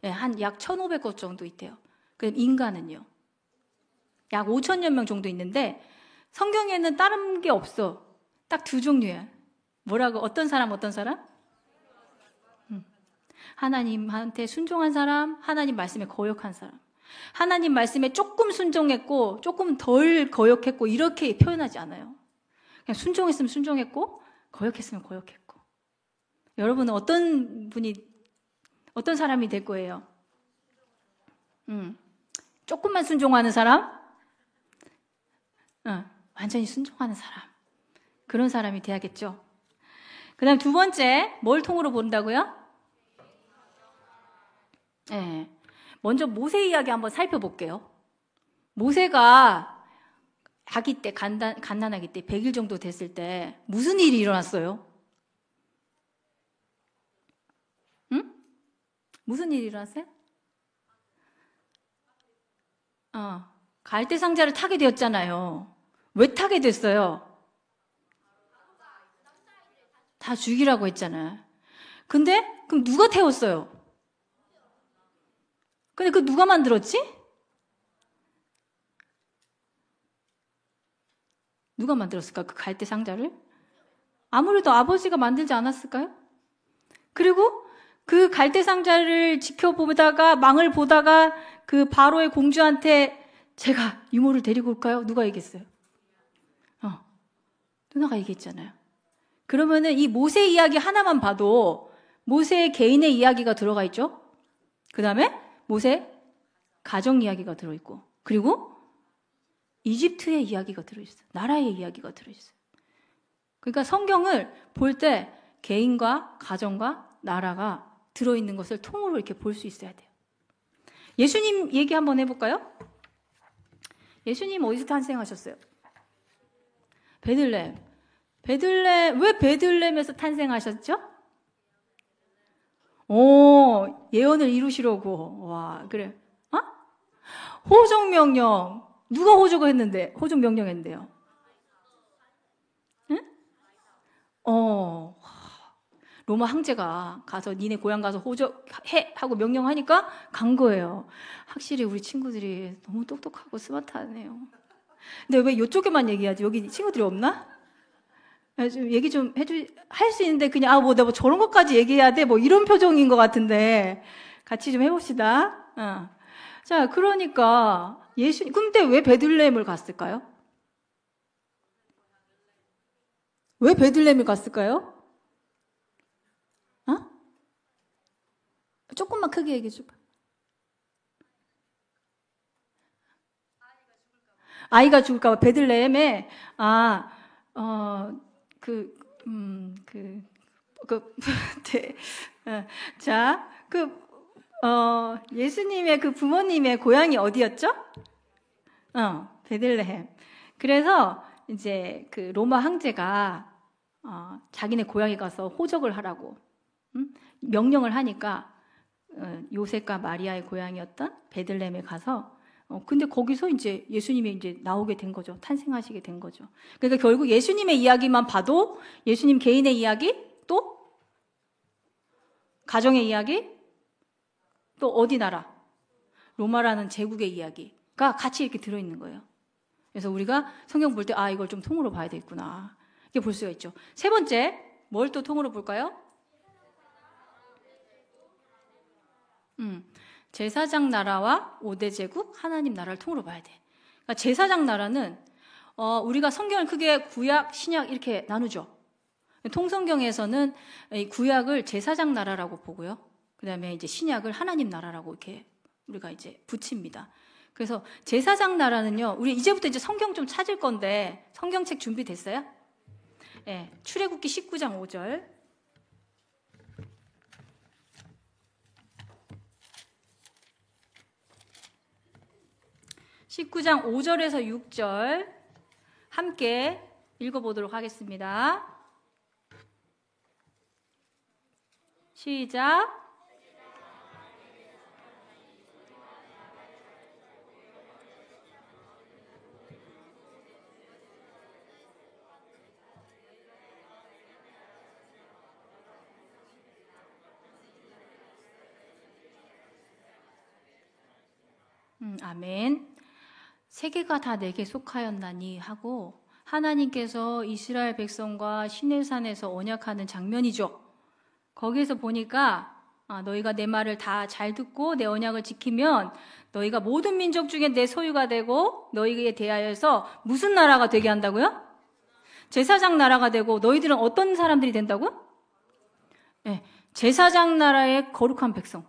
네, 한 약 1500곳 정도 있대요. 그럼 인간은요? 약 5000여 명 정도 있는데, 성경에는 다른 게 없어. 딱 두 종류야. 뭐라고? 어떤 사람? 하나님한테 순종한 사람, 하나님 말씀에 거역한 사람. 하나님 말씀에 조금 순종했고 조금 덜 거역했고 이렇게 표현하지 않아요. 그냥 순종했으면 순종했고 거역했으면 거역했고. 여러분은 어떤 사람이 될 거예요? 조금만 순종하는 사람? 완전히 순종하는 사람. 그런 사람이 돼야겠죠. 그 다음 두 번째, 뭘 통으로 본다고요? 네. 먼저 모세 이야기 한번 살펴볼게요. 모세가 아기 때, 갓난아기 때 100일 정도 됐을 때 무슨 일이 일어났어요? 응? 무슨 일이 일어났어요? 갈대 상자를 타게 되었잖아요. 왜 타게 됐어요? 다 죽이라고 했잖아요. 근데 그럼 누가 태웠어요? 근데 그 누가 만들었지? 누가 만들었을까? 그 갈대 상자를? 아무래도 아버지가 만들지 않았을까요? 그리고 그 갈대 상자를 지켜보다가 망을 보다가 그 바로의 공주한테 제가 이모를 데리고 올까요? 누가 얘기했어요? 누나가 얘기했잖아요. 그러면은 이 모세 이야기 하나만 봐도 모세 개인의 이야기가 들어가 있죠? 그 다음에 모세 가정 이야기가 들어있고, 그리고 이집트의 이야기가 들어있어요. 나라의 이야기가 들어있어요. 그러니까 성경을 볼 때 개인과 가정과 나라가 들어있는 것을 통으로 이렇게 볼 수 있어야 돼요. 예수님 얘기 한번 해볼까요? 예수님 어디서 탄생하셨어요? 베들레헴. 왜 베들레헴에서 탄생하셨죠? 예언을 이루시려고. 와, 그래. 호종명령. 누가 호종했는데? 호종명령했는데요. 응? 로마 황제가 가서 니네 고향 가서 호적해 하고 명령하니까 간 거예요. 확실히 우리 친구들이 너무 똑똑하고 스마트하네요. 근데 왜 이쪽에만 얘기하지? 여기 친구들이 없나? 좀 얘기 좀 할 수 있는데 그냥 내가 뭐 저런 것까지 얘기해야 돼? 뭐 이런 표정인 것 같은데 같이 좀 해봅시다. 자, 그러니까 근데 왜 베들레헴을 갔을까요? 왜 베들레헴을 갔을까요? 조금만 크게 얘기해 줄까? 아이가 죽을까봐 베들레헴에 자, 예수님의 그 부모님의 고향이 어디였죠? 베들레헴. 그래서 이제 그 로마 황제가 자기네 고향에 가서 호적을 하라고 명령을 하니까 요셉과 마리아의 고향이었던 베들레헴에 가서 근데 거기서 이제 예수님이 이제 나오게 된 거죠. 탄생하시게 된 거죠. 그러니까 결국 예수님의 이야기만 봐도 예수님 개인의 이야기, 또 가정의 이야기, 또 어디 나라? 로마라는 제국의 이야기가 같이 이렇게 들어있는 거예요. 그래서 우리가 성경 볼 때 이걸 좀 통으로 봐야 되겠구나. 이렇게 볼 수가 있죠. 세 번째, 뭘 또 통으로 볼까요? 제사장 나라와 5대 제국, 하나님 나라를 통으로 봐야 돼. 그러니까 제사장 나라는 우리가 성경을 크게 구약, 신약 이렇게 나누죠. 통성경에서는 이 구약을 제사장 나라라고 보고요. 그다음에 이제 신약을 하나님 나라라고 이렇게 우리가 이제 붙입니다. 그래서 제사장 나라는요. 우리 이제부터 이제 성경 좀 찾을 건데 성경책 준비됐어요? 네, 출애굽기 19장 5절. 19장 5절에서 6절 함께 읽어보도록 하겠습니다. 시작. 아멘. 세계가 다 내게 속하였나니 하고 하나님께서 이스라엘 백성과 시내산에서 언약하는 장면이죠. 거기에서 보니까 너희가 내 말을 다 잘 듣고 내 언약을 지키면 너희가 모든 민족 중에 내 소유가 되고 너희에 대하여서 무슨 나라가 되게 한다고요? 제사장 나라가 되고 너희들은 어떤 사람들이 된다고요? 네, 제사장 나라의 거룩한 백성.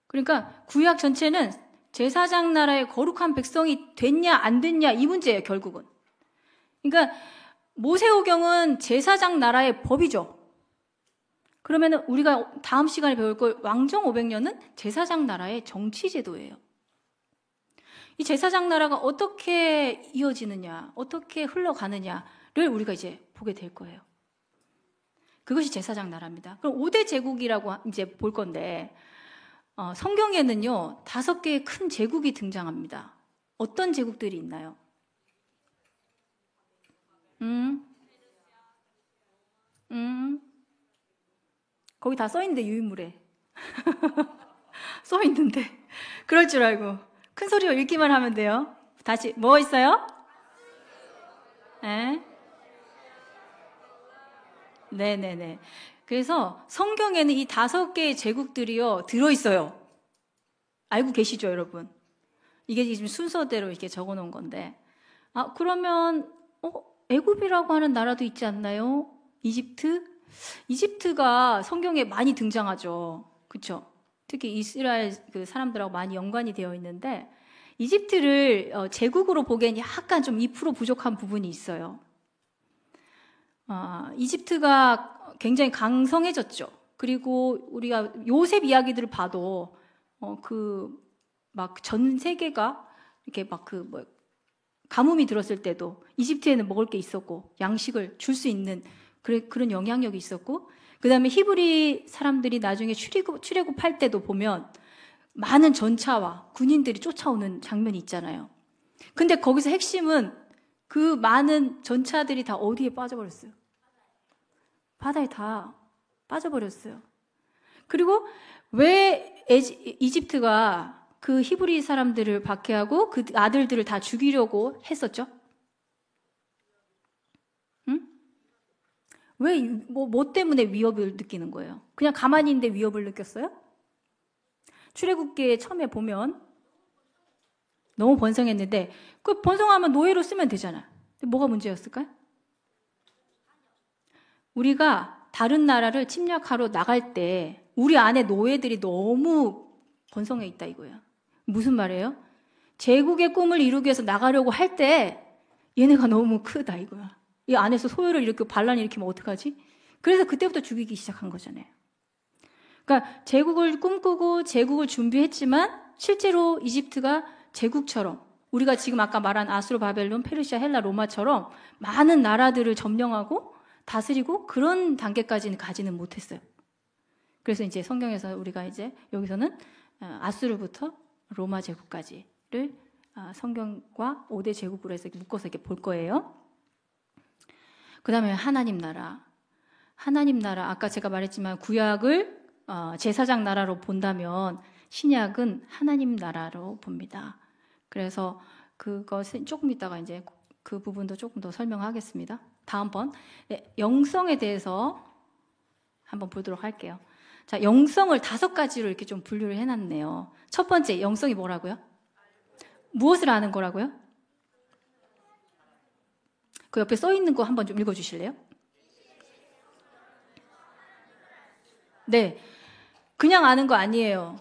그러니까 구약 전체는 제사장 나라의 거룩한 백성이 됐냐 안 됐냐 이 문제예요, 결국은. 그러니까 모세오경은 제사장 나라의 법이죠. 그러면 우리가 다음 시간에 배울 걸 왕정 500년은 제사장 나라의 정치 제도예요. 이 제사장 나라가 어떻게 이어지느냐, 어떻게 흘러가느냐를 우리가 이제 보게 될 거예요. 그것이 제사장 나라입니다. 그럼 5대 제국이라고 이제 볼 건데, 성경에는요, 5개의 큰 제국이 등장합니다. 어떤 제국들이 있나요? 거기 다 써있는데, 유인물에. 써있는데. 그럴 줄 알고. 큰 소리로 읽기만 하면 돼요. 다시, 뭐 있어요? 네? 네네네. 그래서 성경에는 이 5개의 제국들이요, 들어있어요. 알고 계시죠, 여러분? 이게 지금 순서대로 이렇게 적어 놓은 건데. 아, 그러면, 애굽이라고 하는 나라도 있지 않나요? 이집트? 이집트가 성경에 많이 등장하죠. 그쵸? 특히 이스라엘 그 사람들하고 많이 연관이 되어 있는데, 이집트를 제국으로 보기엔 약간 좀 2% 부족한 부분이 있어요. 이집트가 굉장히 강성해졌죠. 그리고 우리가 요셉 이야기들을 봐도, 막 전 세계가 이렇게 막 가뭄이 들었을 때도 이집트에는 먹을 게 있었고, 양식을 줄 수 있는 그런 영향력이 있었고, 그 다음에 히브리 사람들이 나중에 출애굽할 때도 보면 많은 전차와 군인들이 쫓아오는 장면이 있잖아요. 근데 거기서 핵심은 그 많은 전차들이 다 어디에 빠져버렸어요? 바다에 다 빠져버렸어요. 그리고 왜 이집트가 그 히브리 사람들을 박해하고 그 아들들을 다 죽이려고 했었죠? 왜, 뭐 때문에 위협을 느끼는 거예요? 그냥 가만히 있는데 위협을 느꼈어요? 출애굽기에 처음에 보면 너무 번성했는데, 그 번성하면 노예로 쓰면 되잖아. 뭐가 문제였을까요? 우리가 다른 나라를 침략하러 나갈 때 우리 안에 노예들이 너무 번성해 있다 이거예요. 무슨 말이에요? 제국의 꿈을 이루기 위해서 나가려고 할 때 얘네가 너무 크다 이거야. 이 안에서 소요를 일으키고 반란을 일으키면 어떡하지? 그래서 그때부터 죽이기 시작한 거잖아요. 그러니까 제국을 꿈꾸고 제국을 준비했지만 실제로 이집트가 제국처럼, 우리가 지금 아까 말한 아수르, 바벨론, 페르시아, 헬라, 로마처럼 많은 나라들을 점령하고 다스리고 그런 단계까지는 가지는 못했어요. 그래서 이제 성경에서 우리가 이제 여기서는 아수르부터 로마 제국까지를 성경과 5대 제국으로 해서 묶어서 이렇게 볼 거예요. 그 다음에 하나님 나라. 하나님 나라, 아까 제가 말했지만 구약을 제사장 나라로 본다면 신약은 하나님 나라로 봅니다. 그래서 그것은 조금 이따가 이제 그 부분도 조금 더 설명하겠습니다. 다음번 영성에 대해서 한번 보도록 할게요. 자, 영성을 5가지로 이렇게 좀 분류를 해놨네요. 첫 번째, 영성이 뭐라고요? 무엇을 아는 거라고요? 그 옆에 써 있는 거 한번 좀 읽어주실래요? 네, 그냥 아는 거 아니에요.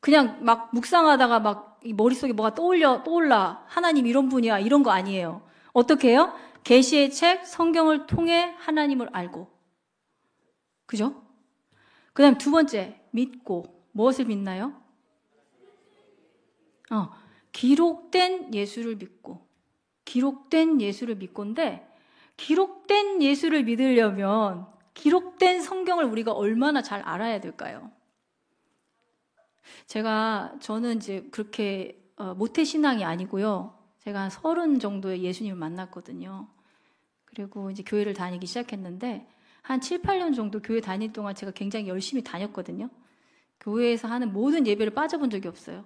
그냥 막 묵상하다가 막 머릿속에 뭐가 떠올라 하나님 이런 분이야 이런 거 아니에요. 어떻게 해요? 계시의 책, 성경을 통해 하나님을 알고, 그죠? 그 다음 2번째, 믿고. 무엇을 믿나요? 기록된 예수를 믿고. 기록된 예수를 믿고인데, 기록된 예수를 믿으려면 기록된 성경을 우리가 얼마나 잘 알아야 될까요? 저는 이제 그렇게 모태신앙이 아니고요. 제가 한 30 정도의 예수님을 만났거든요. 그리고 이제 교회를 다니기 시작했는데, 한 7, 8년 정도 교회 다닐 동안 제가 굉장히 열심히 다녔거든요. 교회에서 하는 모든 예배를 빠져본 적이 없어요.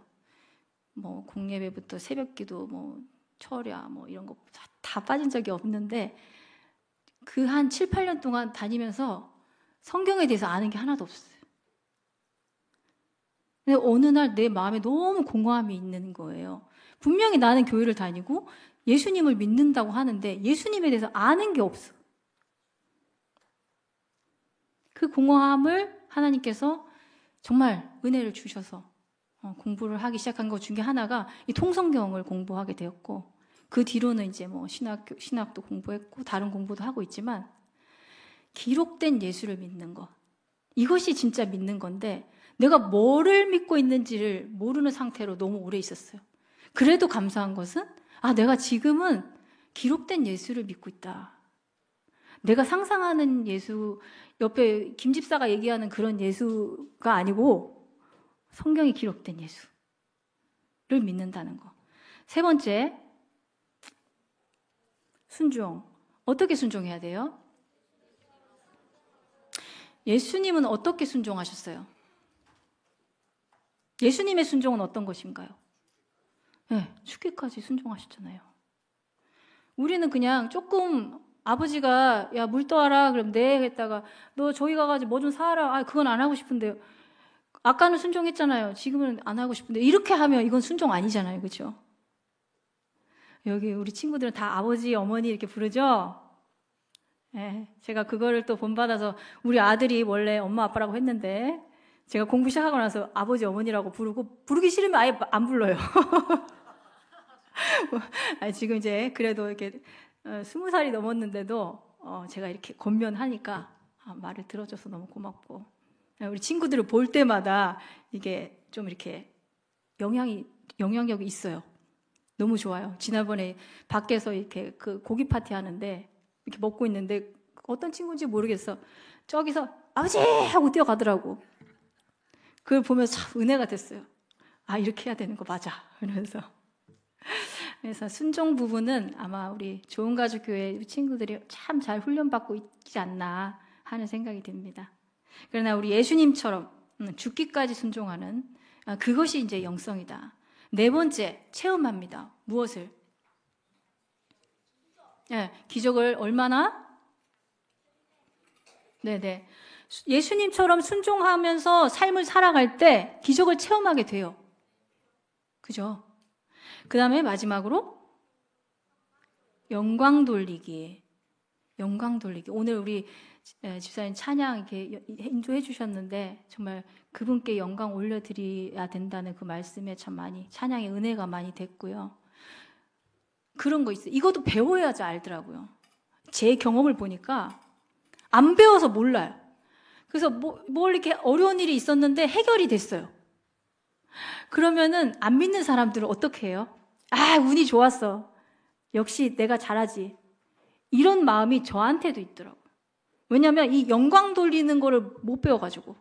뭐 공예배부터 새벽기도, 뭐 철야, 뭐 이런 거 다 빠진 적이 없는데, 그 한 7, 8년 동안 다니면서 성경에 대해서 아는 게 하나도 없어요. 근데 어느 날 내 마음에 너무 공허함이 있는 거예요. 분명히 나는 교회를 다니고 예수님을 믿는다고 하는데 예수님에 대해서 아는 게 없어. 그 공허함을 하나님께서 정말 은혜를 주셔서 공부를 하기 시작한 것 중에 하나가 이 통성경을 공부하게 되었고, 그 뒤로는 이제 뭐 신학도 공부했고 다른 공부도 하고 있지만, 기록된 예수를 믿는 것, 이것이 진짜 믿는 건데 내가 뭐를 믿고 있는지를 모르는 상태로 너무 오래 있었어요. 그래도 감사한 것은 내가 지금은 기록된 예수를 믿고 있다. 내가 상상하는 예수, 옆에 김 집사가 얘기하는 그런 예수가 아니고 성경에 기록된 예수를 믿는다는 거. 세 번째, 순종. 어떻게 순종해야 돼요? 예수님은 어떻게 순종하셨어요? 예수님의 순종은 어떤 것인가요? 네, 죽기까지 순종하셨잖아요. 우리는 그냥 조금 아버지가 야, 물 떠와라 그럼 네 했다가 너 저기 가가지고 뭐 좀 사라. 그건 안 하고 싶은데요. 아까는 순종했잖아요. 지금은 안 하고 싶은데 이렇게 하면 이건 순종 아니잖아요. 그렇죠? 여기 우리 친구들은 다 아버지, 어머니 이렇게 부르죠? 네, 제가 그거를 또 본받아서 우리 아들이 원래 엄마 아빠라고 했는데 제가 공부 시작하고 나서 아버지, 어머니라고 부르기 싫으면 아예 안 불러요. 지금 이제 그래도 이렇게 20살이 넘었는데도 제가 이렇게 권면하니까 말을 들어줘서 너무 고맙고, 우리 친구들을 볼 때마다 이게 좀 이렇게 영향력이 있어요. 너무 좋아요. 지난번에 밖에서 이렇게 그 고기 파티 하는데 이렇게 먹고 있는데 어떤 친구인지 모르겠어. 저기서 아버지! 하고 뛰어가더라고. 그걸 보면서 참 은혜가 됐어요. 이렇게 해야 되는 거 맞아. 그러면서. 그래서 순종 부분은 아마 우리 좋은 가족 교회 친구들이 참 잘 훈련받고 있지 않나 하는 생각이 듭니다. 그러나 우리 예수님처럼 죽기까지 순종하는 그것이 이제 영성이다. 네 번째, 체험합니다. 무엇을? 네, 기적을 얼마나? 네네. 예수님처럼 순종하면서 삶을 살아갈 때 기적을 체험하게 돼요. 그죠? 그 다음에 마지막으로 영광 돌리기. 오늘 우리 집사님 찬양 이렇게 인도해 주셨는데 정말 그분께 영광 올려드려야 된다는 그 말씀에 참 많이 찬양의 은혜가 많이 됐고요. 그런 거 있어요. 이것도 배워야지 알더라고요. 제 경험을 보니까 안 배워서 몰라요. 그래서 뭘 이렇게 어려운 일이 있었는데 해결이 됐어요. 그러면은 안 믿는 사람들은 어떻게 해요? 운이 좋았어. 역시 내가 잘하지. 이런 마음이 저한테도 있더라고요. 왜냐하면 이 영광 돌리는 거를 못 배워가지고.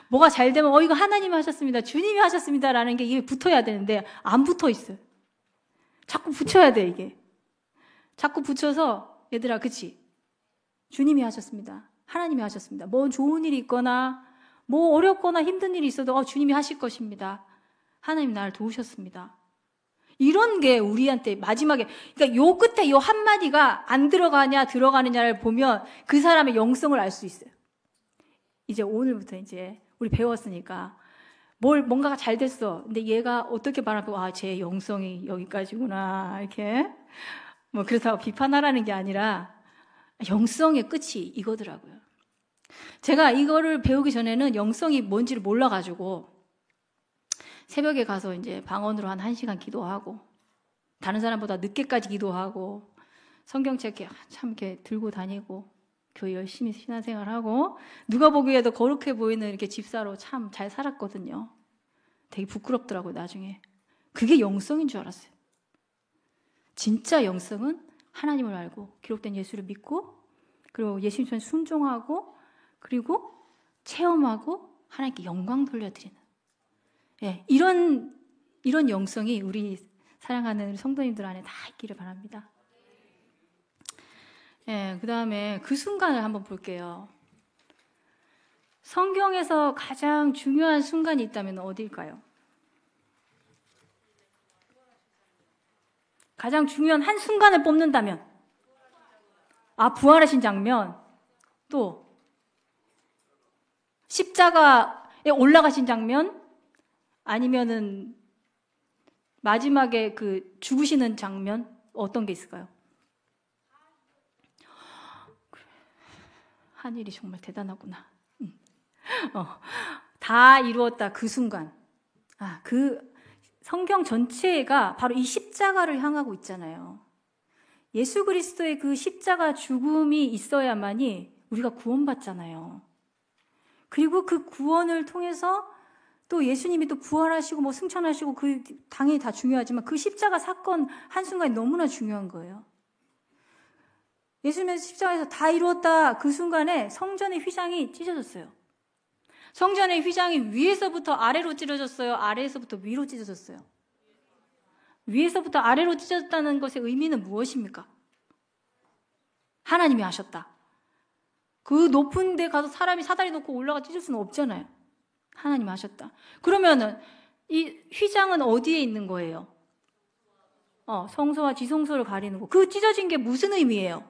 뭐가 잘 되면 이거 하나님이 하셨습니다. 주님이 하셨습니다. 라는 게 입에 붙어야 되는데 안 붙어 있어요. 자꾸 붙여야 돼, 이게. 자꾸 붙여서 얘들아, 그치? 주님이 하셨습니다. 하나님이 하셨습니다. 뭐 좋은 일이 있거나 뭐 어렵거나 힘든 일이 있어도 주님이 하실 것입니다. 하나님 나를 도우셨습니다. 이런 게 우리한테 마지막에, 그러니까 요 끝에 요 한마디가 안 들어가냐 들어가느냐를 보면 그 사람의 영성을 알 수 있어요. 이제 오늘부터 이제 우리 배웠으니까 뭔가가 잘 됐어. 근데 얘가 어떻게 말하면 제 영성이 여기까지구나 이렇게 뭐 그렇다고 비판하라는 게 아니라 영성의 끝이 이거더라고요. 제가 이거를 배우기 전에는 영성이 뭔지를 몰라가지고 새벽에 가서 이제 방언으로 한 1시간 기도하고 다른 사람보다 늦게까지 기도하고 성경책 참 이렇게 들고 다니고 교회 열심히 신앙생활하고 누가 보기에도 거룩해 보이는 이렇게 집사로 참 잘 살았거든요. 되게 부끄럽더라고요, 나중에. 그게 영성인 줄 알았어요. 진짜 영성은 하나님을 알고 기록된 예수를 믿고 그리고 예수님처럼 순종하고 그리고 체험하고 하나님께 영광 돌려드리는 이런 영성이 우리 사랑하는 성도님들 안에 다 있기를 바랍니다. 그 다음에 그 순간을 한번 볼게요. 성경에서 가장 중요한 순간이 있다면 어디일까요? 가장 중요한 한 순간을 뽑는다면 부활하신 장면, 또 십자가에 올라가신 장면, 아니면은 마지막에 그 죽으시는 장면, 어떤 게 있을까요? 하늘이 정말 대단하구나. 다 이루었다 그 순간. 그 성경 전체가 바로 이 십자가를 향하고 있잖아요. 예수 그리스도의 그 십자가 죽음이 있어야만이 우리가 구원받잖아요. 그리고 그 구원을 통해서 또 예수님이 또 부활하시고 뭐 승천하시고 그 당연히 다 중요하지만 그 십자가 사건 한순간이 너무나 중요한 거예요. 예수님의 십자가에서 다 이루었다 그 순간에 성전의 휘장이 찢어졌어요. 성전의 휘장이 위에서부터 아래로 찢어졌어요? 아래에서부터 위로 찢어졌어요? 위에서부터 아래로 찢어졌다는 것의 의미는 무엇입니까? 하나님이 하셨다. 그 높은 데 가서 사람이 사다리 놓고 올라가 찢을 수는 없잖아요. 하나님이 하셨다. 그러면은 이 휘장은 어디에 있는 거예요? 성소와 지성소를 가리는 거. 그 찢어진 게 무슨 의미예요?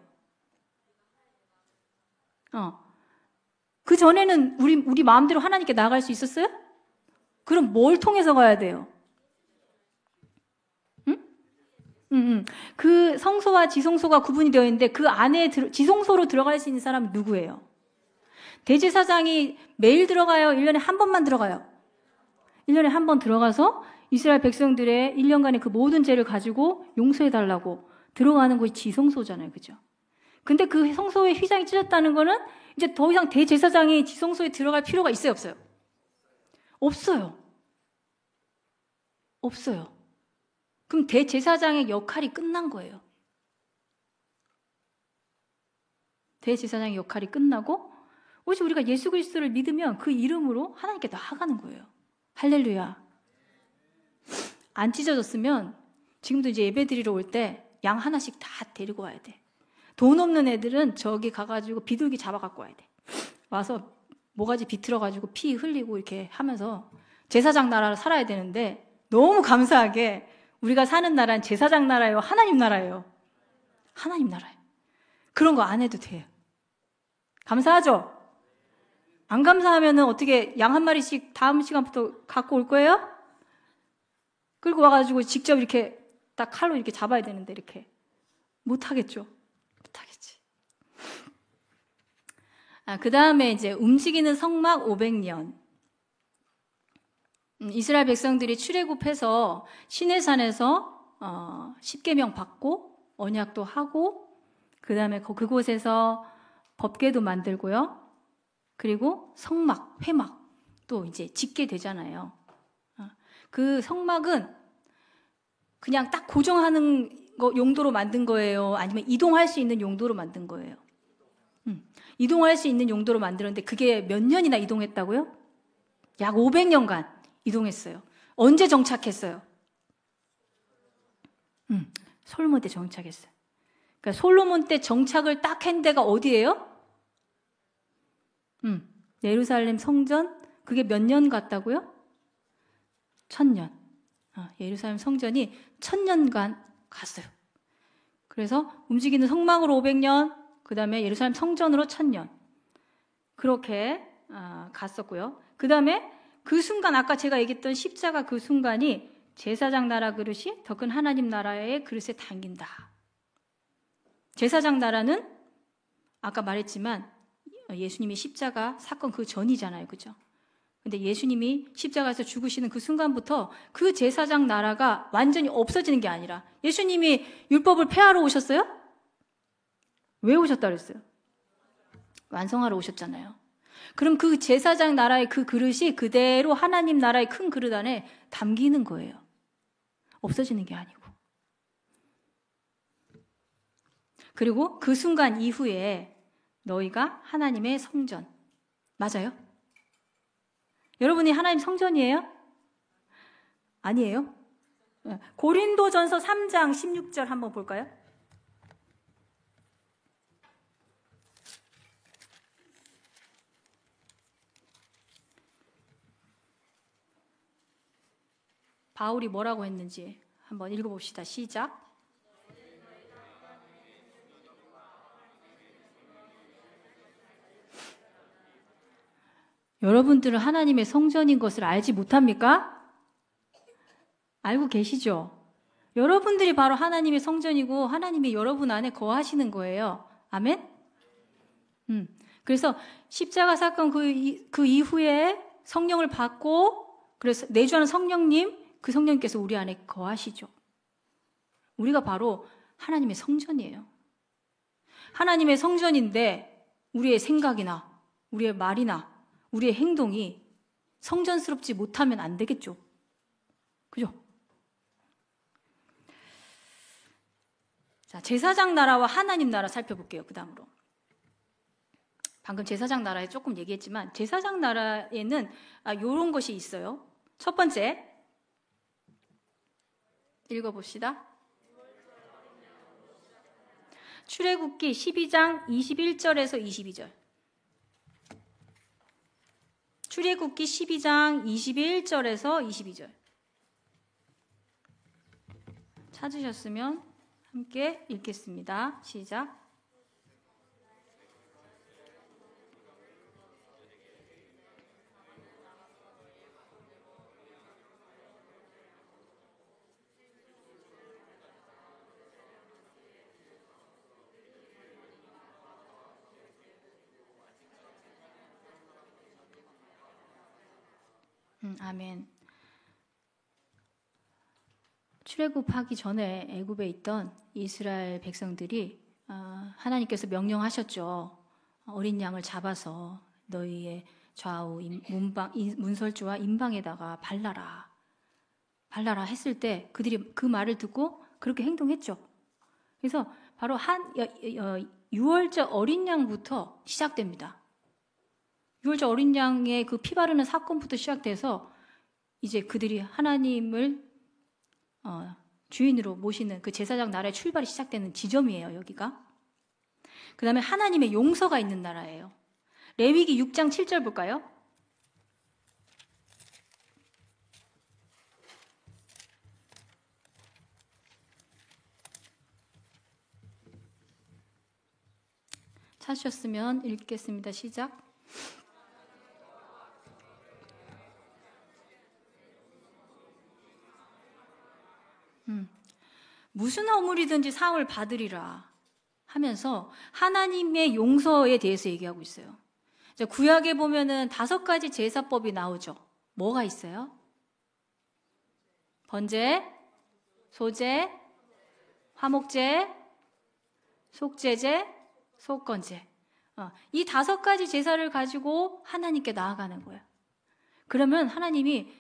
그 전에는 우리 마음대로 하나님께 나아갈 수 있었어요? 그럼 뭘 통해서 가야 돼요? 그 성소와 지성소가 구분이 되어 있는데 그 안에 지성소로 들어갈 수 있는 사람은 누구예요? 대제사장이 매일 들어가요? 1년에 한 번만 들어가요? 1년에 한 번 들어가서 이스라엘 백성들의 1년간의 그 모든 죄를 가지고 용서해달라고 들어가는 것이 지성소잖아요. 그죠? 근데 그 성소의 휘장이 찢었다는 거는 이제 더 이상 대제사장이 지성소에 들어갈 필요가 있어요? 없어요? 없어요. 없어요. 그럼 대제사장의 역할이 끝난 거예요. 대제사장의 역할이 끝나고 오직 우리가 예수 그리스도를 믿으면 그 이름으로 하나님께 나아가는 거예요. 할렐루야. 안 찢어졌으면 지금도 이제 예배 드리러 올 때 양 하나씩 다 데리고 와야 돼. 돈 없는 애들은 저기 가가지고 비둘기 잡아갖고 와야 돼. 와서 모가지 비틀어가지고 피 흘리고 이렇게 하면서 제사장 나라로 살아야 되는데 너무 감사하게 우리가 사는 나라는 제사장 나라예요? 하나님 나라예요? 하나님 나라예요. 그런 거 안 해도 돼요. 감사하죠? 안 감사하면은 어떻게 양 한 마리씩 다음 시간부터 갖고 올 거예요? 끌고 와가지고 직접 이렇게 딱 칼로 이렇게 잡아야 되는데 이렇게 못하겠죠? 못하겠지. 그 다음에 이제 움직이는 성막 500년. 이스라엘 백성들이 출애굽해서 시내산에서 10계명 받고 언약도 하고 그 다음에 그곳에서 법궤도 만들고요. 그리고 성막, 회막 또 이제 짓게 되잖아요. 그 성막은 그냥 딱 고정하는 거 용도로 만든 거예요? 아니면 이동할 수 있는 용도로 만든 거예요? 이동할 수 있는 용도로 만들었는데 그게 몇 년이나 이동했다고요? 약 500년간 이동했어요. 언제 정착했어요? 솔로몬 때 정착했어요. 그러니까 솔로몬 때 정착을 딱 한 데가 어디예요? 예루살렘 성전. 그게 몇 년 갔다고요? 1000년. 예루살렘 성전이 1000년간 갔어요. 그래서 움직이는 성막으로 500년, 그 다음에 예루살렘 성전으로 1000년. 그렇게 갔었고요. 그 다음에 그 순간 아까 제가 얘기했던 십자가 그 순간이 제사장 나라 그릇이 더 큰 하나님 나라의 그릇에 담긴다. 제사장 나라는 아까 말했지만 예수님이 십자가 사건 그 전이잖아요. 그죠? 근데 예수님이 십자가에서 죽으시는 그 순간부터 그 제사장 나라가 완전히 없어지는 게 아니라 예수님이 율법을 폐하러 오셨어요? 왜 오셨다 그랬어요? 완성하러 오셨잖아요. 그럼 그 제사장 나라의 그 그릇이 그대로 하나님 나라의 큰 그릇 안에 담기는 거예요. 없어지는 게 아니고. 그리고 그 순간 이후에 너희가 하나님의 성전. 맞아요? 여러분이 하나님 성전이에요? 아니에요? 고린도전서 3장 16절 한번 볼까요? 바울이 뭐라고 했는지 한번 읽어봅시다. 시작. 여러분들은 하나님의 성전인 것을 알지 못합니까? 알고 계시죠? 여러분들이 바로 하나님의 성전이고 하나님이 여러분 안에 거하시는 거예요. 아멘? 그래서 십자가 사건 그 이후에 성령을 받고 그래서 내주하는 성령님, 그 성령님께서 우리 안에 거하시죠. 우리가 바로 하나님의 성전이에요. 하나님의 성전인데 우리의 생각이나 우리의 말이나 우리의 행동이 성전스럽지 못하면 안 되겠죠. 그죠? 자, 제사장 나라와 하나님 나라 살펴볼게요. 그 다음으로. 방금 제사장 나라에 조금 얘기했지만 제사장 나라에는 이런 것이 있어요. 첫 번째, 읽어봅시다. 출애굽기 12장 21절에서 22절. 출애굽기 12장 21절에서 22절. 찾으셨으면 함께 읽겠습니다. 시작. 아멘. 출애굽하기 전에 애굽에 있던 이스라엘 백성들이 하나님께서 명령하셨죠. 어린 양을 잡아서 너희의 좌우 문설주와 임방에다가 발라라. 발라라 했을 때 그들이 그 말을 듣고 그렇게 행동했죠. 그래서 바로 6월절 어린 양부터 시작됩니다. 6월절 어린 양의 그 피 바르는 사건부터 시작돼서 이제 그들이 하나님을 주인으로 모시는 그 제사장 나라의 출발이 시작되는 지점이에요, 여기가. 그 다음에 하나님의 용서가 있는 나라예요. 레위기 6장 7절 볼까요? 찾으셨으면 읽겠습니다. 시작. 무슨 허물이든지 사함을 받으리라 하면서 하나님의 용서에 대해서 얘기하고 있어요. 구약에 보면은 5가지 제사법이 나오죠. 뭐가 있어요? 번제, 소제, 화목제, 속제제, 속건제. 이 5가지 제사를 가지고 하나님께 나아가는 거예요. 그러면 하나님이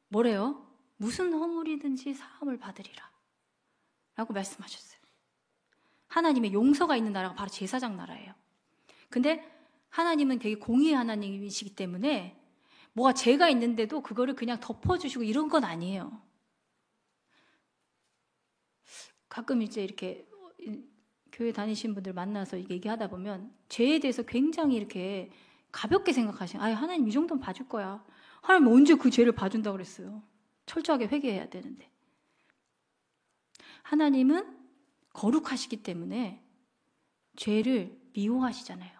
뭐래요? 무슨 허물이든지 사함을 받으리라 라고 말씀하셨어요. 하나님의 용서가 있는 나라가 바로 제사장 나라예요. 근데 하나님은 되게 공의의 하나님이시기 때문에 뭐가 죄가 있는데도 그거를 그냥 덮어주시고 이런 건 아니에요. 가끔 이제 이렇게 교회 다니신 분들 만나서 얘기하다 보면 죄에 대해서 굉장히 이렇게 가볍게 생각하시는, 하나님 이 정도는 봐줄 거야. 하나님 언제 그 죄를 봐준다고 그랬어요. 철저하게 회개해야 되는데. 하나님은 거룩하시기 때문에 죄를 미워하시잖아요.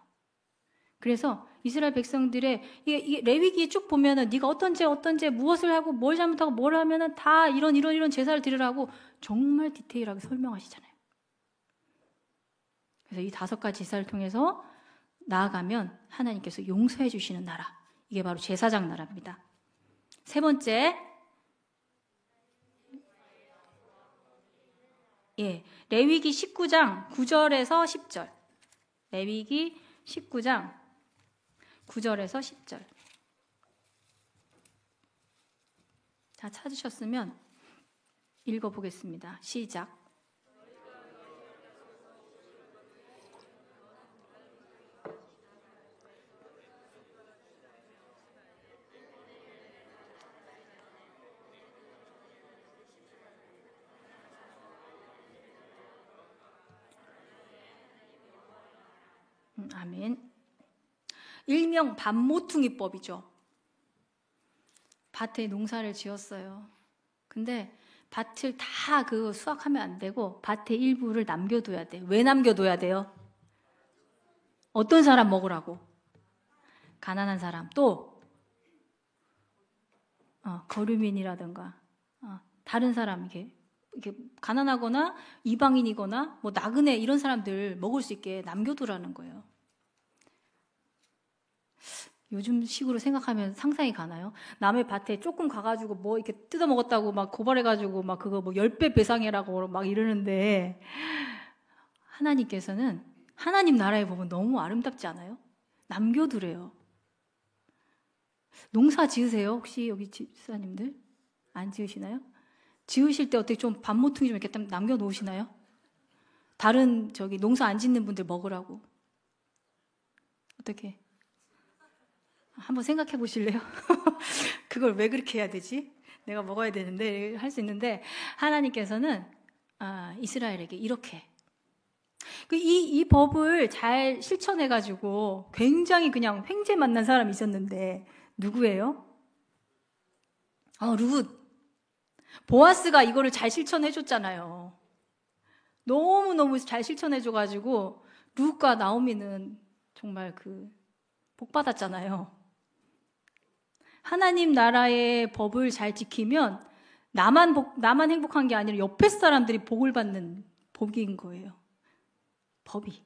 그래서 이스라엘 백성들의 이게 레위기에 쭉 보면은 네가 어떤 죄 무엇을 하고 뭘 잘못하고 뭘 하면은 다 이런 제사를 드리라고 정말 디테일하게 설명하시잖아요. 그래서 이 5가지 제사를 통해서 나아가면 하나님께서 용서해 주시는 나라. 이게 바로 제사장 나라입니다. 세 번째, 레위기 19장 9절에서 10절. 레위기 19장 9절에서 10절. 다 찾으셨으면 읽어보겠습니다. 시작. 아멘. 일명 밭모퉁이법이죠. 밭에 농사를 지었어요. 근데 밭을 다 수확하면 안 되고 밭의 일부를 남겨둬야 돼요. 왜 남겨둬야 돼요? 어떤 사람 먹으라고? 가난한 사람. 또 거류민이라든가 다른 사람 이렇게 가난하거나 이방인이거나 뭐 나그네 이런 사람들 먹을 수 있게 남겨두라는 거예요. 요즘 식으로 생각하면 상상이 가나요? 남의 밭에 조금 가가지고 뭐 이렇게 뜯어먹었다고 막 고발해가지고 막 그거 뭐 10배 배상해라고 막 이러는데, 하나님께서는 하나님 나라에 보면 너무 아름답지 않아요? 남겨두래요. 농사 지으세요? 혹시 여기 집사님들? 안 지으시나요? 지으실 때 어떻게 좀 밥 모퉁이 좀 이렇게 남겨놓으시나요? 다른 농사 안 짓는 분들 먹으라고. 어떻게? 한번 생각해 보실래요? 그걸 왜 그렇게 해야 되지? 내가 먹어야 되는데 할 수 있는데, 하나님께서는 이스라엘에게 이렇게 이 법을 잘 실천해가지고 굉장히 그냥 횡재 만난 사람이 있었는데 누구예요? 룻. 보아스가 이거를 잘 실천해줬잖아요. 너무너무 잘 실천해줘가지고 룻과 나오미는 정말 복 받았잖아요. 하나님 나라의 법을 잘 지키면 나만 행복한 게 아니라 옆에 사람들이 복을 받는 복인 거예요. 법이.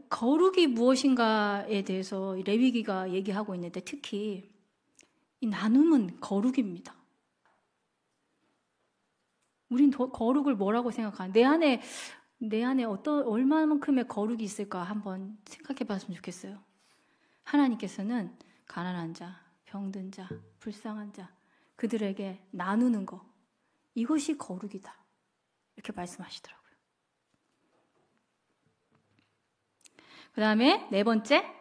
거룩이 무엇인가에 대해서 레위기가 얘기하고 있는데, 특히 이 나눔은 거룩입니다. 우린 거룩을 뭐라고 생각하나? 내 안에 얼마만큼의 거룩이 있을까 한번 생각해 봤으면 좋겠어요. 하나님께서는 가난한 자, 병든 자, 불쌍한 자, 그들에게 나누는 거, 이것이 거룩이다, 이렇게 말씀하시더라고요. 그 다음에 4번째,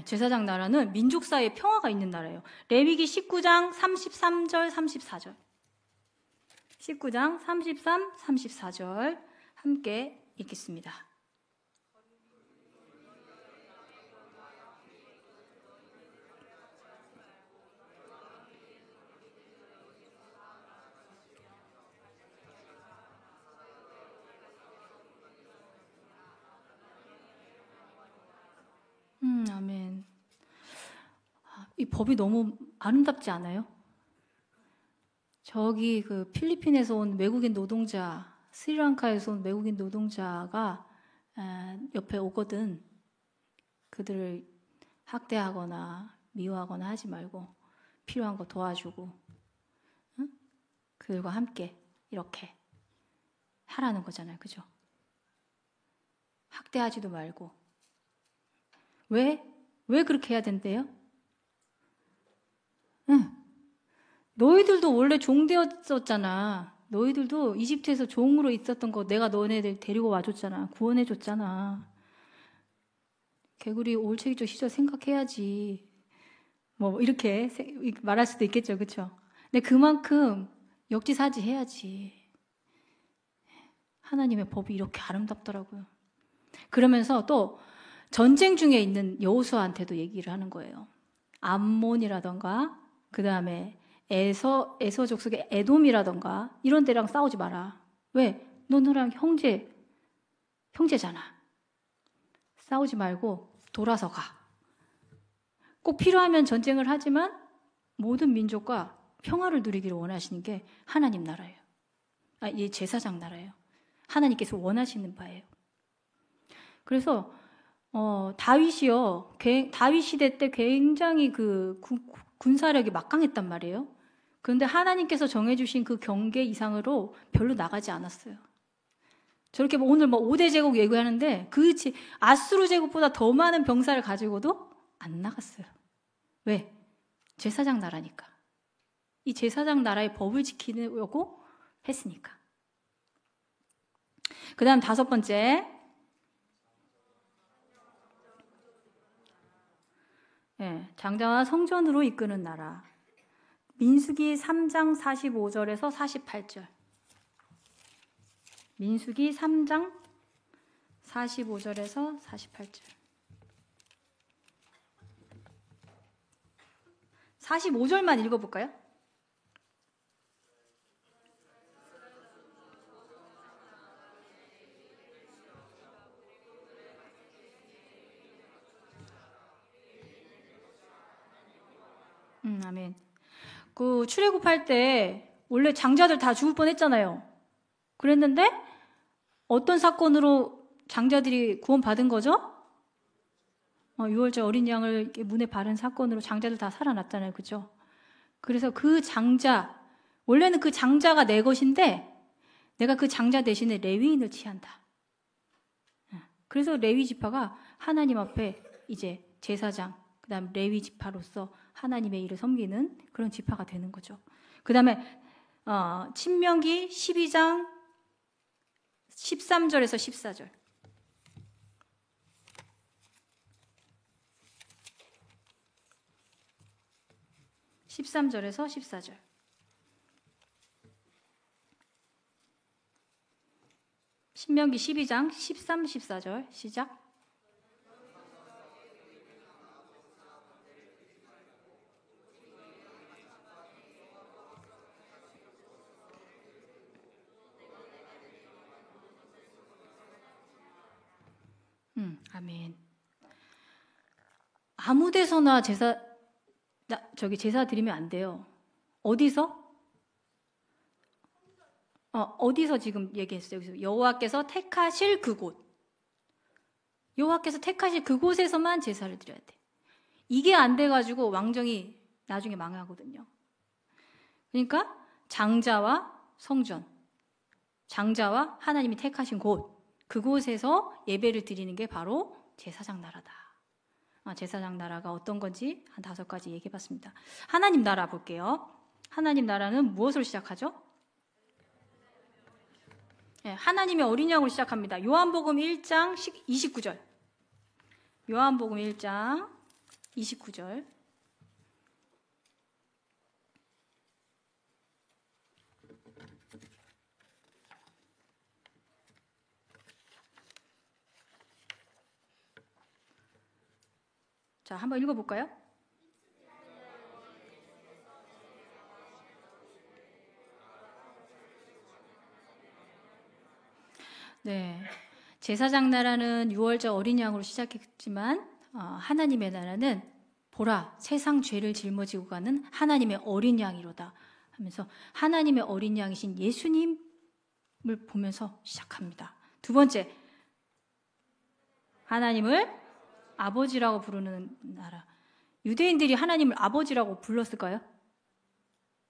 제사장 나라는 민족 사이에 평화가 있는 나라예요. 레위기 19장 33절 34절. 19장 33, 34절 함께 읽겠습니다. 아멘. 이 법이 너무 아름답지 않아요? 저기 필리핀에서 온 외국인 노동자, 스리랑카에서 온 외국인 노동자가 옆에 오거든. 그들을 학대하거나 미워하거나 하지 말고 필요한 거 도와주고, 응? 그들과 함께 이렇게 하라는 거잖아요. 그죠? 학대하지도 말고. 왜 그렇게 해야 된대요? 응. 너희들도 원래 종되었었잖아. 너희들도 이집트에서 종으로 있었던 거 내가 너네들 데리고 와줬잖아. 구원해줬잖아. 개구리 올챙이족 시절 생각해야지. 뭐 이렇게 말할 수도 있겠죠. 그렇죠? 근데 그만큼 역지사지 해야지. 하나님의 법이 이렇게 아름답더라고요. 그러면서 또 전쟁 중에 있는 여호수아한테도 얘기를 하는 거예요. 암몬이라던가 그 다음에 에서 족속의 에돔이라던가 이런 데랑 싸우지 마라. 왜? 너랑 형제잖아. 싸우지 말고 돌아서 가. 꼭 필요하면 전쟁을 하지만 모든 민족과 평화를 누리기를 원하시는 게 하나님 나라예요. 이 제사장 나라예요. 하나님께서 원하시는 바예요. 그래서 다윗 시대 때 굉장히 군사력이 막강했단 말이에요. 그런데 하나님께서 정해주신 그 경계 이상으로 별로 나가지 않았어요. 저렇게 오늘 5대 제국 얘기하는데 아수르 제국보다 더 많은 병사를 가지고도 안 나갔어요. 왜? 제사장 나라니까. 이 제사장 나라의 법을 지키려고 했으니까. 그 다음 5번째. 장자와 성전으로 이끄는 나라. 민수기 3장 45절에서 48절. 민수기 3장 45절에서 48절. 45절만 읽어볼까요? 아멘. 출애굽할 때 원래 장자들 다 죽을 뻔했잖아요. 그랬는데 어떤 사건으로 장자들이 구원받은 거죠? 유월절 어린 양을 이렇게 문에 바른 사건으로 장자들 다 살아났잖아요. 그죠? 그래서 그 장자, 원래는 그 장자가 내 것인데 내가 그 장자 대신에 레위인을 취한다. 그래서 레위 지파가 하나님 앞에 이제 제사장, 그 다음 레위 지파로서 하나님의 일을 섬기는 그런 지파가 되는 거죠. 그 다음에 신명기 12장 13절에서 14절. (13절에서 14절) 신명기 12장 13, 14절 시작. 아멘. 아무 데서나 제사 드리면 안 돼요. 어디서? 어디서 지금 얘기했어요? 여호와께서 택하실 그곳. 여호와께서 택하실 그곳에서만 제사를 드려야 돼. 이게 안 돼가지고 왕정이 나중에 망하거든요. 그러니까 장자와 성전, 장자와 하나님이 택하신 곳, 그곳에서 예배를 드리는 게 바로 제사장 나라다. 제사장 나라가 어떤 건지 한 5가지 얘기해봤습니다. 하나님 나라 볼게요. 하나님 나라는 무엇으로 시작하죠? 네, 하나님의 어린 양으로 시작합니다. 요한복음 1장 29절. 요한복음 1장 29절. 자, 한번 읽어볼까요? 네, 제사장 나라는 6월절 어린 양으로 시작했지만 하나님의 나라는 보라 세상 죄를 짊어지고 가는 하나님의 어린 양이로다 하면서 하나님의 어린 양이신 예수님을 보면서 시작합니다. 두 번째, 하나님을 아버지라고 부르는 나라. 유대인들이 하나님을 아버지라고 불렀을까요?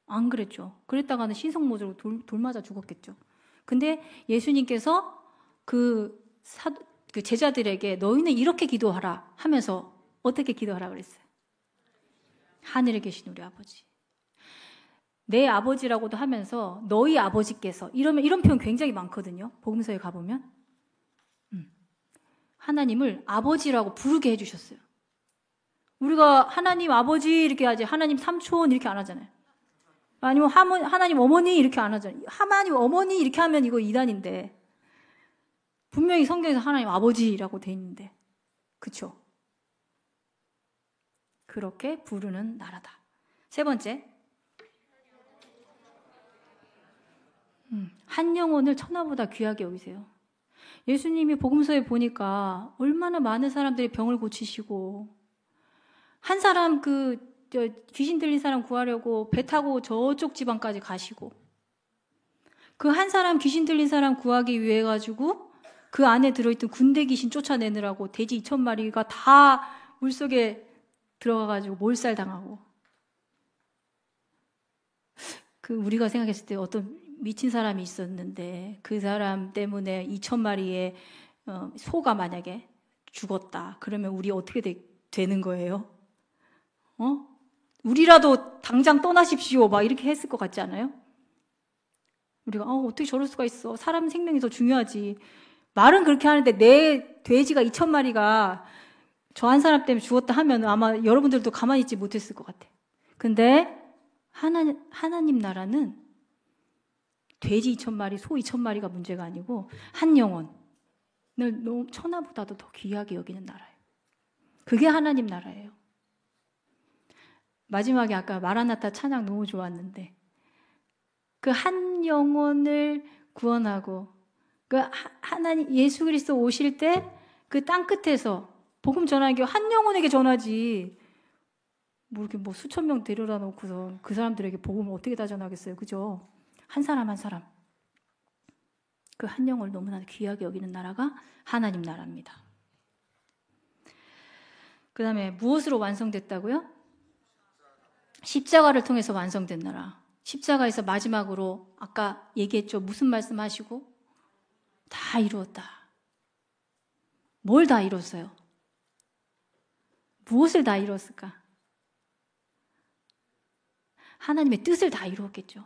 안 그랬죠. 그랬다가는 신성모독으로 돌 맞아 죽었겠죠. 근데 예수님께서 그 제자들에게 너희는 이렇게 기도하라 하면서 어떻게 기도하라 그랬어요? 하늘에 계신 우리 아버지. 내 아버지라고도 하면서 너희 아버지께서 이런 표현 굉장히 많거든요. 복음서에 가보면. 하나님을 아버지라고 부르게 해주셨어요. 우리가 하나님 아버지 이렇게 하지 하나님 삼촌 이렇게 안 하잖아요. 아니면 하나님 어머니 이렇게 안 하잖아요. 하나님 어머니 이렇게 하면 이거 이단인데 분명히 성경에서 하나님 아버지라고 돼 있는데 그렇죠? 그렇게 부르는 나라다. 세 번째, 한 영혼을 천하보다 귀하게 여기세요. 예수님이 복음서에 보니까 얼마나 많은 사람들이 병을 고치시고 한 사람 귀신 들린 사람 구하려고 배 타고 저쪽 지방까지 가시고 그 한 사람 귀신 들린 사람 구하기 위해 가지고 그 안에 들어있던 군대 귀신 쫓아내느라고 돼지 2,000마리가 다 물속에 들어가가지고 몰살당하고 우리가 생각했을 때 어떤 미친 사람이 있었는데 그 사람 때문에 2,000마리의 소가 만약에 죽었다. 그러면 우리 어떻게 되는 거예요? 우리라도 당장 떠나십시오. 막 이렇게 했을 것 같지 않아요? 우리가 어떻게 저럴 수가 있어. 사람 생명이 더 중요하지. 말은 그렇게 하는데 내 돼지가 2,000마리가 저 한 사람 때문에 죽었다 하면 아마 여러분들도 가만히 있지 못했을 것 같아. 근데 하나님 나라는 돼지 2,000마리, 소 2,000마리가 문제가 아니고 한 영혼을 천하보다도 더 귀하게 여기는 나라예요. 그게 하나님 나라예요. 마지막에 아까 마라나타 찬양 너무 좋았는데 그 한 영혼을 구원하고 하나님 예수 그리스도 오실 때 그 땅 끝에서 복음 전하는 게 한 영혼에게 전하지 이렇게 수천 명 데려다 놓고서 그 사람들에게 복음을 어떻게 다 전하겠어요, 그죠? 한 사람 한 사람. 그 한 영혼을 너무나 귀하게 여기는 나라가 하나님 나라입니다. 그 다음에 무엇으로 완성됐다고요? 십자가를 통해서 완성된 나라. 십자가에서 마지막으로 아까 얘기했죠. 무슨 말씀하시고? 다 이루었다. 뭘 다 이뤘어요? 무엇을 다 이뤘을까? 하나님의 뜻을 다 이루었겠죠.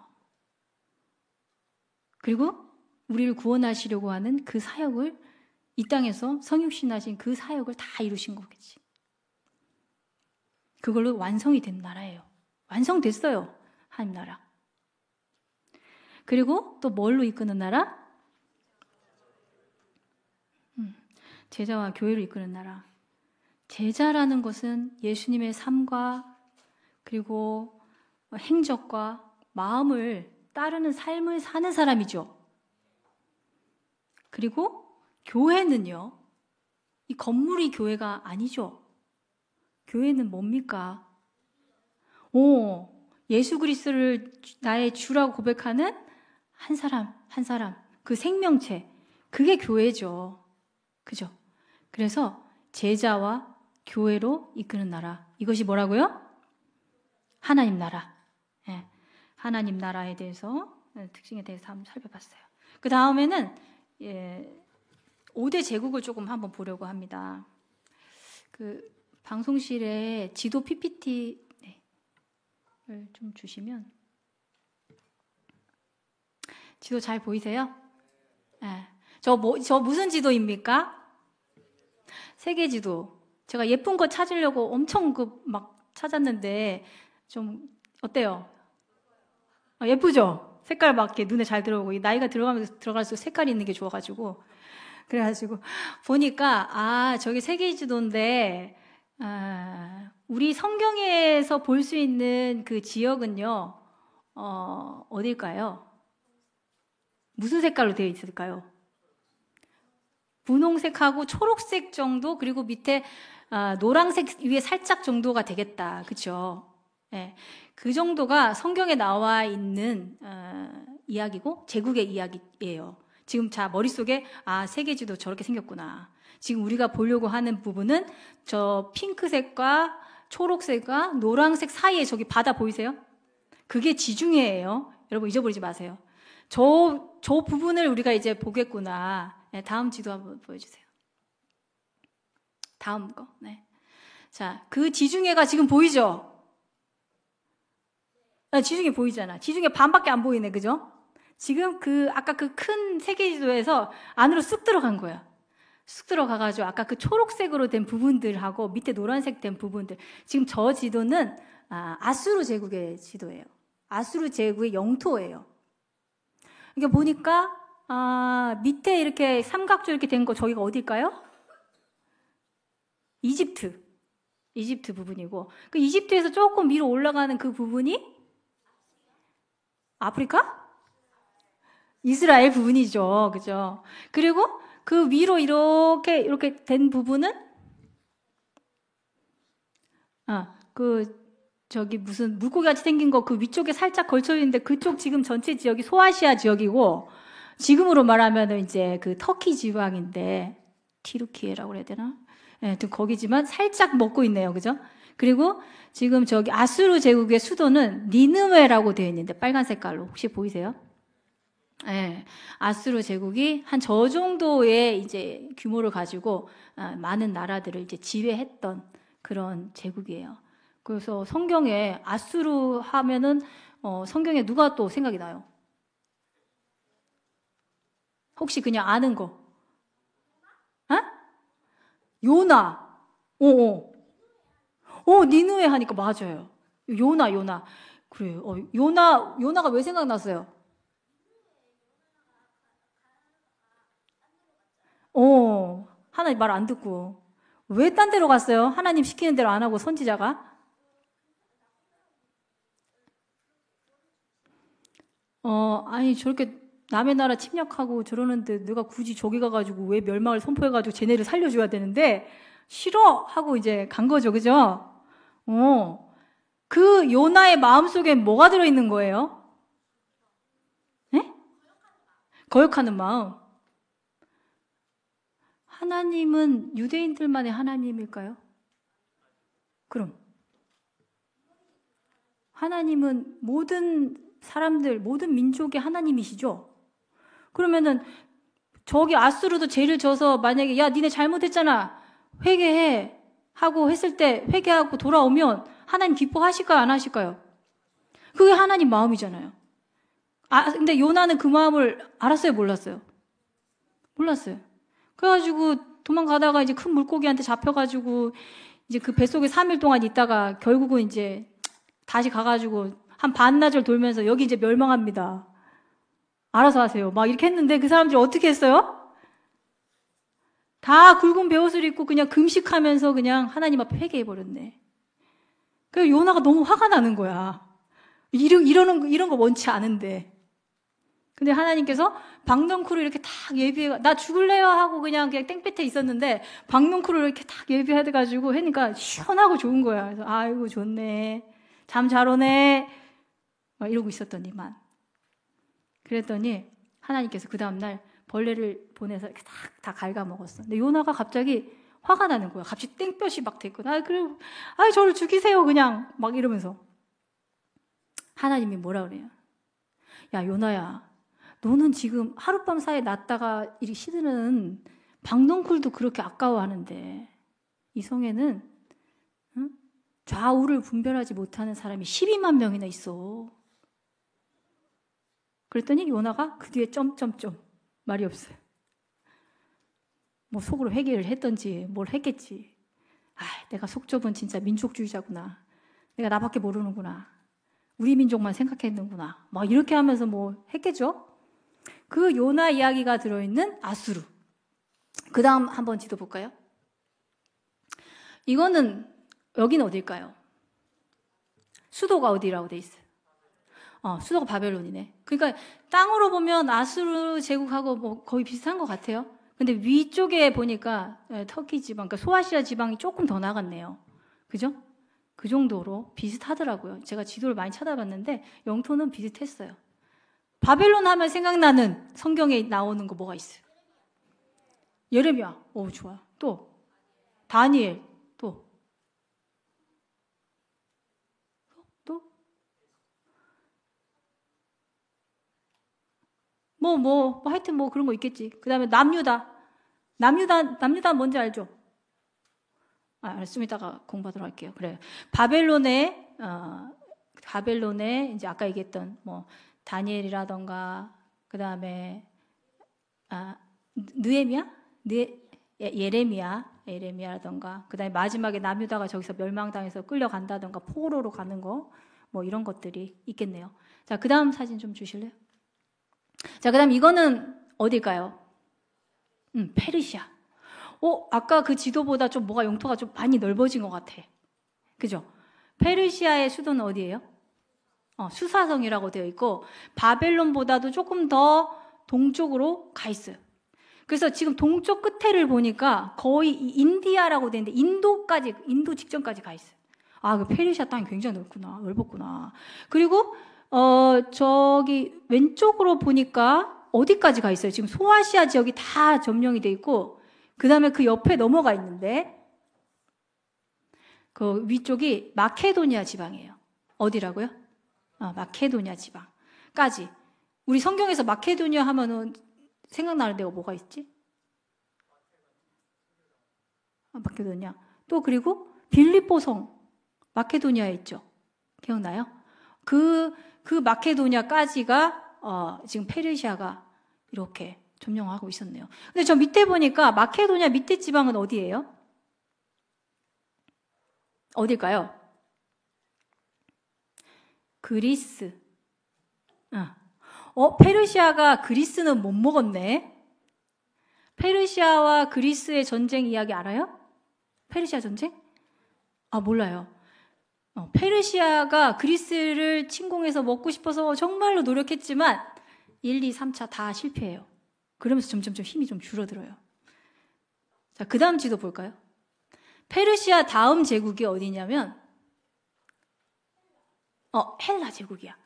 그리고 우리를 구원하시려고 하는 그 사역을, 이 땅에서 성육신하신 그 사역을 다 이루신 거겠지. 그걸로 완성이 된 나라예요. 완성됐어요. 하나님 나라. 그리고 또 뭘로 이끄는 나라? 제자와 교회를 이끄는 나라. 제자라는 것은 예수님의 삶과 그리고 행적과 마음을 따르는 삶을 사는 사람이죠. 그리고 교회는요, 이 건물이 교회가 아니죠. 교회는 뭡니까? 예수 그리스도를 나의 주라고 고백하는 한 사람, 한 사람, 그 생명체, 그게 교회죠. 그죠? 그래서 제자와 교회로 이끄는 나라. 이것이 뭐라고요? 하나님 나라. 예, 하나님 나라에 대해서, 특징에 대해서 한번 살펴봤어요. 그 다음에는 5대 제국을 조금 한번 보려고 합니다. 그 방송실에 지도 PPT를 좀 주시면, 지도 잘 보이세요? 네. 저 무슨 지도입니까? 세계 지도. 제가 예쁜 거 찾으려고 엄청 막 찾았는데 좀 어때요? 예쁘죠? 색깔 막 이렇게 눈에 잘 들어오고, 나이가 들어갈수록 색깔이 있는 게 좋아가지고, 그래가지고 보니까 저게 세계 지도인데, 우리 성경에서 볼 수 있는 그 지역은요, 어딜까요? 무슨 색깔로 되어 있을까요? 분홍색하고 초록색 정도, 그리고 밑에 노란색 위에 살짝 정도가 되겠다. 그렇죠? 네. 그 정도가 성경에 나와 있는 이야기고 제국의 이야기예요. 지금 머릿속에 세계지도 저렇게 생겼구나. 지금 우리가 보려고 하는 부분은 저 핑크색과 초록색과 노란색 사이에 저기 바다 보이세요? 그게 지중해예요. 여러분 잊어버리지 마세요. 저 부분을 우리가 이제 보겠구나. 네, 다음 지도 한번 보여주세요. 다음 거. 네. 자, 그 지중해가 지금 보이죠? 지중해 보이잖아. 지중해 반밖에 안 보이네, 그죠? 지금 아까 그 큰 세계지도에서 안으로 쑥 들어간 거야. 쑥 들어가가지고 아까 그 초록색으로 된 부분들하고 밑에 노란색 된 부분들. 지금 저 지도는 아수르 제국의 지도예요. 아수르 제국의 영토예요. 이게 보니까 밑에 이렇게 삼각조 이렇게 된 거 저기가 어딜까요? 이집트 부분이고, 그 이집트에서 조금 위로 올라가는 그 부분이 아프리카? 이스라엘 부분이죠. 그죠? 그리고 그 위로 이렇게 된 부분은 저기 무슨 물고기 같이 생긴 거 그 위쪽에 살짝 걸쳐 있는데 그쪽 지금 전체 지역이 소아시아 지역이고, 지금으로 말하면 이제 그 터키 지방인데 티르키예라고 그래야 되나? 네, 거기지만 살짝 먹고 있네요. 그죠? 그리고 지금 저기 아수르 제국의 수도는 니느웨라고 되어 있는데 빨간 색깔로 혹시 보이세요? 네, 아수르 제국이 한 저 정도의 이제 규모를 가지고 많은 나라들을 이제 지배했던 그런 제국이에요. 그래서 성경에 아수르 하면은 성경에 누가 또 생각이 나요? 혹시 그냥 아는 거? 요나. 니느웨 하니까 맞아요. 요나. 그래요. 요나가 왜 생각났어요? 하나님 말 안 듣고. 왜 딴 데로 갔어요? 하나님 시키는 대로 안 하고 선지자가? 아니, 저렇게 남의 나라 침략하고 저러는데 내가 굳이 저기 가가지고 왜 멸망을 선포해가지고 쟤네를 살려줘야 되는데, 싫어! 하고 이제 간 거죠. 그죠? 그 요나의 마음속에 뭐가 들어있는 거예요? 네? 거역하는 마음. 하나님은 유대인들만의 하나님일까요? 그럼 하나님은 모든 사람들, 모든 민족의 하나님이시죠? 그러면은 저기 아수르도 죄를 져서 만약에 야 니네 잘못했잖아 회개해 하고 했을 때 회개하고 돌아오면 하나님 기뻐하실까요? 안 하실까요? 그게 하나님 마음이잖아요. 근데 요나는 그 마음을 알았어요? 몰랐어요? 몰랐어요. 그래가지고 도망가다가 이제 큰 물고기한테 잡혀가지고 이제 그 뱃속에 3일 동안 있다가 결국은 이제 다시 가가지고 한 반나절 돌면서 여기 이제 멸망합니다. 알아서 하세요. 막 이렇게 했는데 그 사람들이 어떻게 했어요? 다 굵은 베옷을 입고 그냥 금식하면서 그냥 하나님 앞에 회개해버렸네. 그래서 요나가 너무 화가 나는 거야. 이런 거 원치 않은데. 근데 하나님께서 박넝쿨을 이렇게 탁 예비해, 나 죽을래요 하고 그냥 땡볕에 있었는데 박넝쿨을 이렇게 탁 예비해가지고 하니까 시원하고 좋은 거야. 그래서 아이고 좋네. 잠 잘 오네. 막 이러고 있었더니만. 그랬더니 하나님께서 그 다음날 벌레를 보내서 이렇게 다 갉아먹었어. 근데 요나가 갑자기 화가 나는 거야. 갑자기 땡볕이 막 됐고, 저를 죽이세요 그냥 막 이러면서. 하나님이 뭐라 그래요? 야 요나야, 너는 지금 하룻밤 사이에 났다가 이렇게 시드는 박넝쿨도 그렇게 아까워하는데 이 성에는 좌우를 분별하지 못하는 사람이 12만 명이나 있어. 그랬더니 요나가 그 뒤에 점점점 말이 없어요. 뭐 속으로 회개를 했던지 뭘 했겠지. 내가 속 좁은 진짜 민족주의자구나. 내가 나밖에 모르는구나. 우리 민족만 생각했는구나. 막 이렇게 하면서 뭐 했겠죠. 그 요나 이야기가 들어있는 아수르. 그 다음 한번 지도 볼까요? 이거는 여기는 어딜까요? 수도가 어디라고 돼 있어요? 수도가 바벨론이네. 그러니까 땅으로 보면 아수르 제국하고 뭐 거의 비슷한 것 같아요. 근데 위쪽에 보니까 터키 지방, 그러니까 소아시아 지방이 조금 더 나갔네요. 그죠? 그 정도로 비슷하더라고요. 제가 지도를 많이 찾아봤는데 영토는 비슷했어요. 바벨론 하면 생각나는 성경에 나오는 거 뭐가 있어요? 예레미야. 오, 좋아. 또 다니엘. 또 하여튼 뭐 그런 거 있겠지. 그 다음에 남유다 뭔지 알죠? 좀 이따가 공부하도록 할게요. 그래요. 바벨론에 이제 아까 얘기했던 뭐 다니엘이라던가 그 다음에 예레미야라던가 그 다음에 마지막에 남유다가 저기서 멸망당해서 끌려간다던가 포로로 가는 거 뭐 이런 것들이 있겠네요. 자, 그 다음 사진 좀 주실래요? 자, 그 다음 이거는 어딜까요? 페르시아. 아까 그 지도보다 좀 뭐가 영토가 좀 많이 넓어진 것 같아. 그죠? 페르시아의 수도는 어디예요? 수사성이라고 되어 있고 바벨론보다도 조금 더 동쪽으로 가 있어요. 그래서 지금 동쪽 끝에를 보니까 거의 인디아라고 되는데 인도 직전까지 가 있어요. 그 페르시아 땅이 굉장히 넓었구나. 그리고 저기 왼쪽으로 보니까 어디까지 가 있어요? 지금 소아시아 지역이 다 점령이 돼 있고 그 다음에 그 옆에 넘어가 있는데 그 위쪽이 마케도니아 지방이에요. 어디라고요? 마케도니아 지방까지. 우리 성경에서 마케도니아 하면은 생각나는 데가 뭐가 있지? 마케도니아. 또 그리고 빌립보성 마케도니아에 있죠. 기억나요? 그 마케도니아까지가 지금 페르시아가 이렇게 점령하고 있었네요. 근데 저 밑에 보니까 마케도니아 밑에 지방은 어디예요? 어딜까요? 그리스. 페르시아가 그리스는 못 먹었네. 페르시아와 그리스의 전쟁 이야기 알아요? 페르시아 전쟁? 몰라요. 페르시아가 그리스를 침공해서 먹고 싶어서 정말로 노력했지만 1, 2, 3차 다 실패해요. 그러면서 점점 힘이 좀 줄어들어요. 자, 그 다음 지도 볼까요? 페르시아 다음 제국이 어디냐면 헬라 제국이야.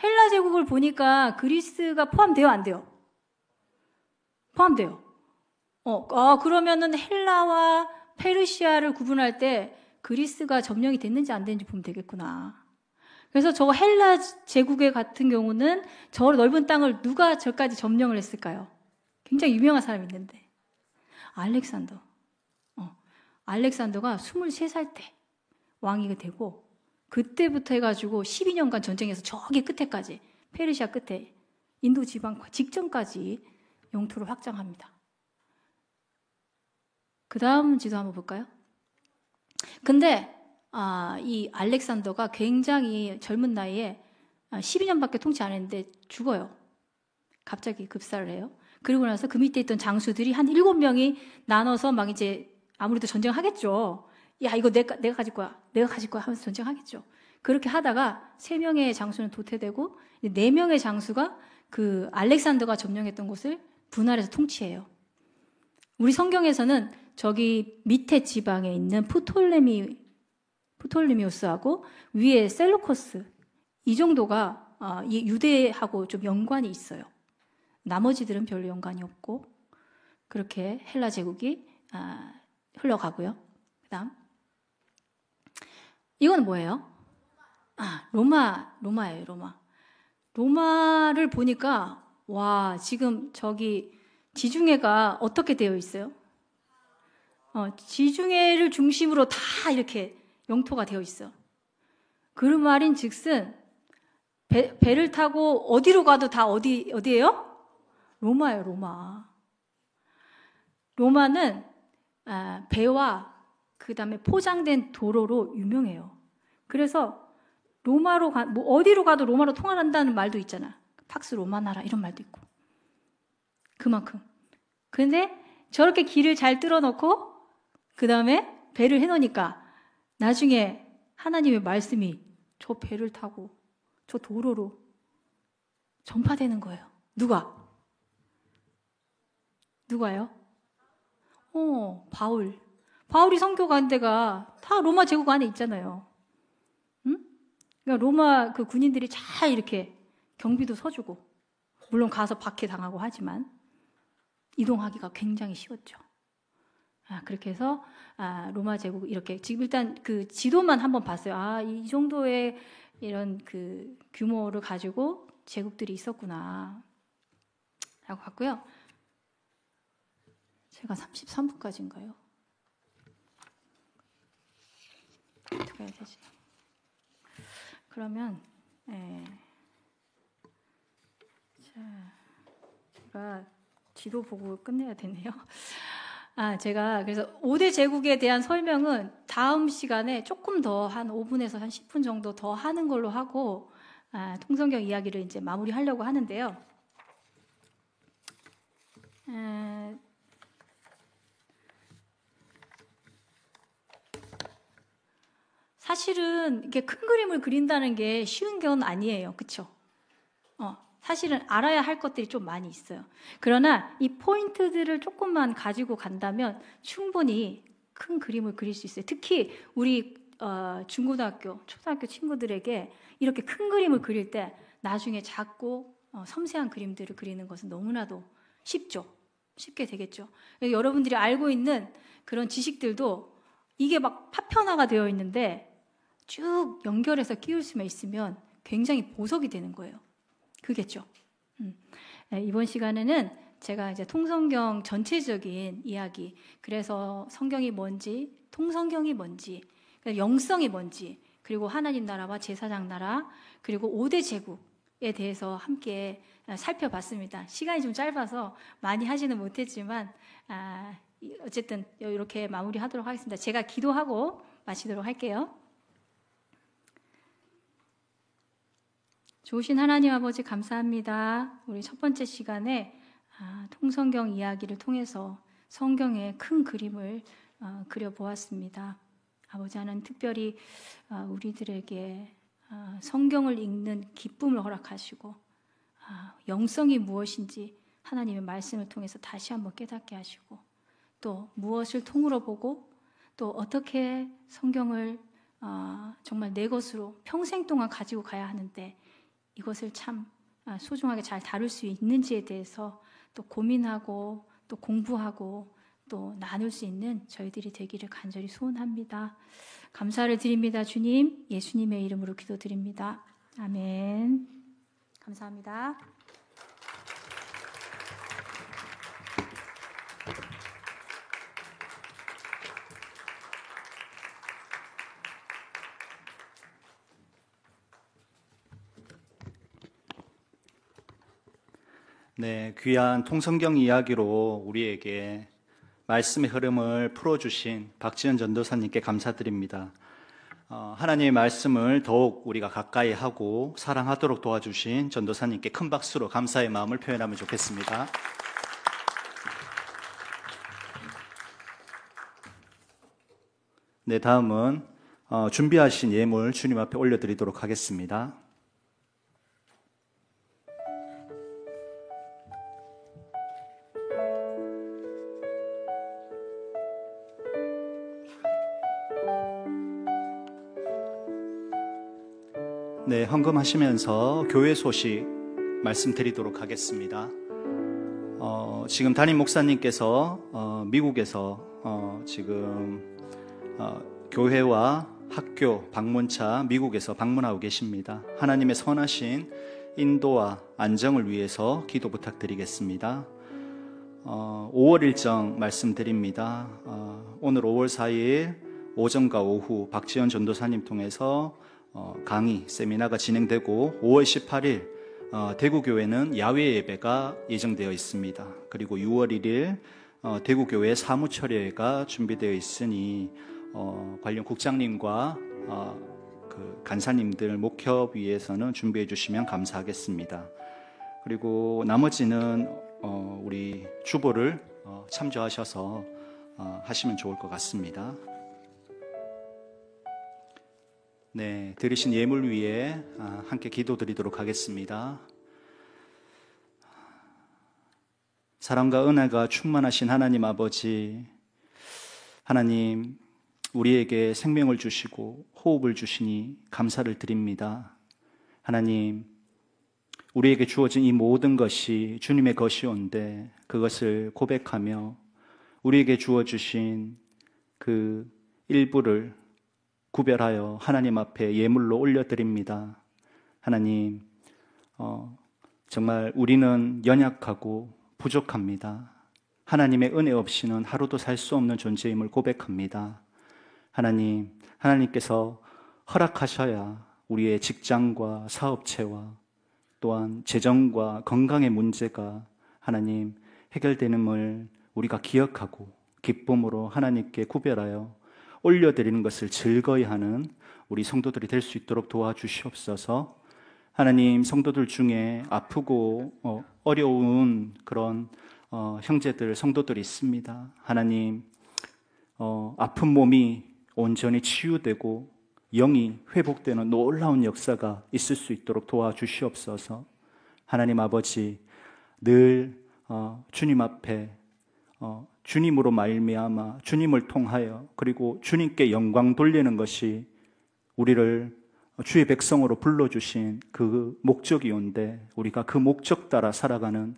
헬라 제국을 보니까 그리스가 포함돼요, 안 돼요? 포함돼요. 그러면은 헬라와 페르시아를 구분할 때 그리스가 점령이 됐는지 안 됐는지 보면 되겠구나. 그래서 저 헬라 제국의 같은 경우는 저 넓은 땅을 누가 저까지 점령을 했을까요? 굉장히 유명한 사람이 있는데 알렉산더. 알렉산더가 23살 때 왕이 되고 그때부터 해가지고 12년간 전쟁에서 저기 끝에까지 페르시아 끝에 인도 지방 직전까지 영토를 확장합니다. 그 다음 지도 한번 볼까요? 근데 이 알렉산더가 굉장히 젊은 나이에 12년밖에 통치 안 했는데 죽어요. 갑자기 급사를 해요. 그리고 나서 그 밑에 있던 장수들이 한 7명이 나눠서 막 이제 아무래도 전쟁하겠죠. 야, 이거 내가 가질 거야. 내가 가질 거야 하면서 전쟁하겠죠. 그렇게 하다가 3명의 장수는 도태되고 4명의 장수가 그 알렉산더가 점령했던 곳을 분할해서 통치해요. 우리 성경에서는 저기 밑에 지방에 있는 프톨레미우스하고 위에 셀루코스 이 정도가 이 유대하고 좀 연관이 있어요. 나머지들은 별로 연관이 없고 그렇게 헬라 제국이 흘러가고요. 그다음 이건 뭐예요? 로마예요. 로마를 보니까 와 지금 저기 지중해가 어떻게 되어 있어요? 지중해를 중심으로 다 이렇게 영토가 되어 있어. 그 말인즉슨 배를 타고 어디로 가도 다 어디예요? 로마예요. 로마는 배와 그 다음에 포장된 도로로 유명해요. 그래서 로마로 어디로 가도 로마로 통할한다는 말도 있잖아. 팍스 로마나라 이런 말도 있고. 그만큼. 근데 저렇게 길을 잘 뚫어놓고 그 다음에 배를 해놓으니까 나중에 하나님의 말씀이 저 배를 타고 저 도로로 전파되는 거예요. 누가요? 바울이 선교 간 데가 다 로마 제국 안에 있잖아요. 응? 그러니까 로마 그 군인들이 잘 이렇게 경비도 서주고, 물론 가서 박해당하고 하지만 이동하기가 굉장히 쉬웠죠. 그렇게 해서 로마 제국 이렇게 지금 일단 그 지도만 한번 봤어요. 이 정도의 이런 그 규모를 가지고 제국들이 있었구나 라고 봤고요. 제가 33분까지인가요? 어떻게 해야 되지? 그러면 제가 지도 보고 끝내야 되네요. 제가 그래서 5대 제국에 대한 설명은 다음 시간에 조금 더 한 5분에서 한 10분 정도 더 하는 걸로 하고 통성경 이야기를 이제 마무리하려고 하는데요. 사실은 이렇게 큰 그림을 그린다는 게 쉬운 건 아니에요. 그렇죠? 사실은 알아야 할 것들이 좀 많이 있어요. 그러나 이 포인트들을 조금만 가지고 간다면 충분히 큰 그림을 그릴 수 있어요. 특히 우리 중고등학교, 초등학교 친구들에게 이렇게 큰 그림을 그릴 때 나중에 작고 섬세한 그림들을 그리는 것은 너무나도 쉽게 되겠죠. 여러분들이 알고 있는 그런 지식들도 이게 막 파편화가 되어 있는데 쭉 연결해서 끼울 수만 있으면 굉장히 보석이 되는 거예요. 그겠죠. 이번 시간에는 제가 이제 통성경 전체적인 이야기, 그래서 성경이 뭔지, 통성경이 뭔지, 영성이 뭔지, 그리고 하나님 나라와 제사장 나라, 그리고 5대 제국에 대해서 함께 살펴봤습니다. 시간이 좀 짧아서 많이 하지는 못했지만 어쨌든 이렇게 마무리하도록 하겠습니다. 제가 기도하고 마치도록 할게요. 좋으신 하나님 아버지 감사합니다. 우리 첫 번째 시간에 통성경 이야기를 통해서 성경의 큰 그림을 그려보았습니다. 아버지 하나님 특별히 우리들에게 성경을 읽는 기쁨을 허락하시고 영성이 무엇인지 하나님의 말씀을 통해서 다시 한번 깨닫게 하시고 또 무엇을 통으로 보고 또 어떻게 성경을 정말 내 것으로 평생 동안 가지고 가야 하는데 이것을 참 소중하게 잘 다룰 수 있는지에 대해서 또 고민하고 또 공부하고 또 나눌 수 있는 저희들이 되기를 간절히 소원합니다. 감사를 드립니다. 주님, 예수님의 이름으로 기도드립니다. 아멘. 감사합니다. 네, 귀한 통성경 이야기로 우리에게 말씀의 흐름을 풀어주신 박지연 전도사님께 감사드립니다. 하나님의 말씀을 더욱 우리가 가까이 하고 사랑하도록 도와주신 전도사님께 큰 박수로 감사의 마음을 표현하면 좋겠습니다. 네, 다음은 준비하신 예물 주님 앞에 올려드리도록 하겠습니다. 네, 헌금하시면서 교회 소식 말씀드리도록 하겠습니다. 지금 담임 목사님께서 미국에서 지금 교회와 학교 방문차 미국에서 방문하고 계십니다. 하나님의 선하신 인도와 안정을 위해서 기도 부탁드리겠습니다. 5월 일정 말씀드립니다. 오늘 5월 4일 오전과 오후 박지연 전도사님 통해서 강의, 세미나가 진행되고 5월 18일 대구교회는 야외 예배가 예정되어 있습니다. 그리고 6월 1일 대구교회 사무처례가 준비되어 있으니 관련 국장님과 그 간사님들 목협위에서는 준비해 주시면 감사하겠습니다. 그리고 나머지는 우리 주보를 참조하셔서 하시면 좋을 것 같습니다. 네, 드리신 예물 위에 함께 기도드리도록 하겠습니다. 사랑과 은혜가 충만하신 하나님 아버지, 하나님 우리에게 생명을 주시고 호흡을 주시니 감사를 드립니다. 하나님, 우리에게 주어진 이 모든 것이 주님의 것이온데 그것을 고백하며 우리에게 주어주신 그 일부를 구별하여 하나님 앞에 예물로 올려드립니다. 하나님, 정말 우리는 연약하고 부족합니다. 하나님의 은혜 없이는 하루도 살 수 없는 존재임을 고백합니다. 하나님, 하나님께서 허락하셔야 우리의 직장과 사업체와 또한 재정과 건강의 문제가 하나님 해결되는을 우리가 기억하고 기쁨으로 하나님께 구별하여 올려드리는 것을 즐거이 하는 우리 성도들이 될 수 있도록 도와주시옵소서. 하나님, 성도들 중에 아프고 어려운 그런 형제들, 성도들이 있습니다. 하나님, 아픈 몸이 온전히 치유되고 영이 회복되는 놀라운 역사가 있을 수 있도록 도와주시옵소서. 하나님 아버지, 늘 주님 앞에 주님으로 말미암아 주님을 통하여 그리고 주님께 영광 돌리는 것이 우리를 주의 백성으로 불러주신 그 목적이온데 우리가 그 목적 따라 살아가는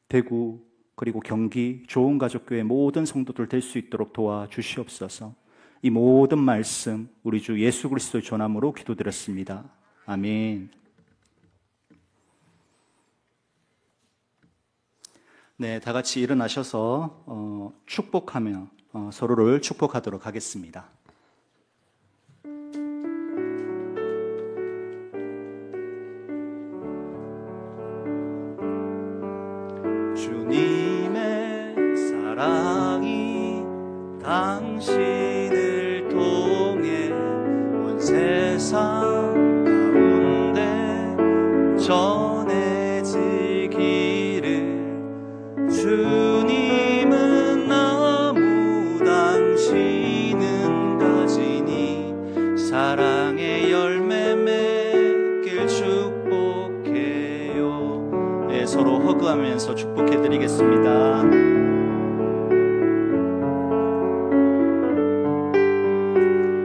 대구 그리고 경기 좋은가족교회 모든 성도들 될 수 있도록 도와주시옵소서. 이 모든 말씀 우리 주 예수 그리스도의 전함으로 기도드렸습니다. 아멘. 네, 다 같이 일어나셔서 축복하며 서로를 축복하도록 하겠습니다. 주님의 사랑이 당신을 통해 온 세상 가운데 전해지기를. 주님은 나무 당신은 가지니 사랑의 열매 맺길 축복해요. 네, 서로 허그하면서 축복해 드리겠습니다.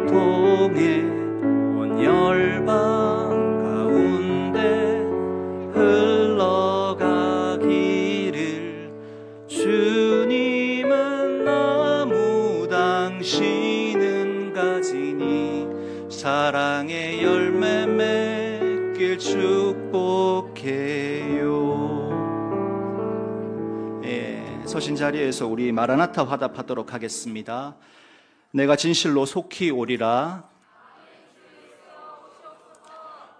통해 온 열방 가운데 흘러가기를. 주님은 나 당신은 가지니 사랑의 열매 맺길 축복해요. 서신 자리에서 우리 마라나타 화답하도록 하겠습니다. 내가 진실로 속히 오리라.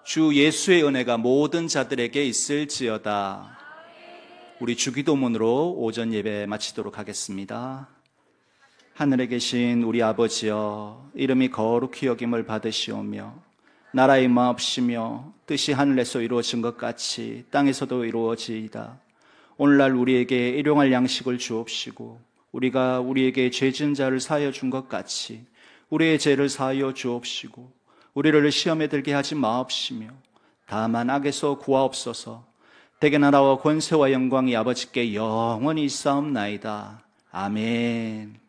주 예수의 은혜가 모든 자들에게 있을지어다. 우리 주기도문으로 오전 예배 마치도록 하겠습니다. 하늘에 계신 우리 아버지여, 이름이 거룩히 여김을 받으시오며 나라의 마옵시며 뜻이 하늘에서 이루어진 것 같이 땅에서도 이루어지이다. 오늘날 우리에게 일용할 양식을 주옵시고 우리가 우리에게 죄 지은 자를 사하여 준 것 같이 우리의 죄를 사하여 주옵시고 우리를 시험에 들게 하지 마옵시며 다만 악에서 구하옵소서. 대개 나라와 권세와 영광이 아버지께 영원히 있사옵나이다. 아멘.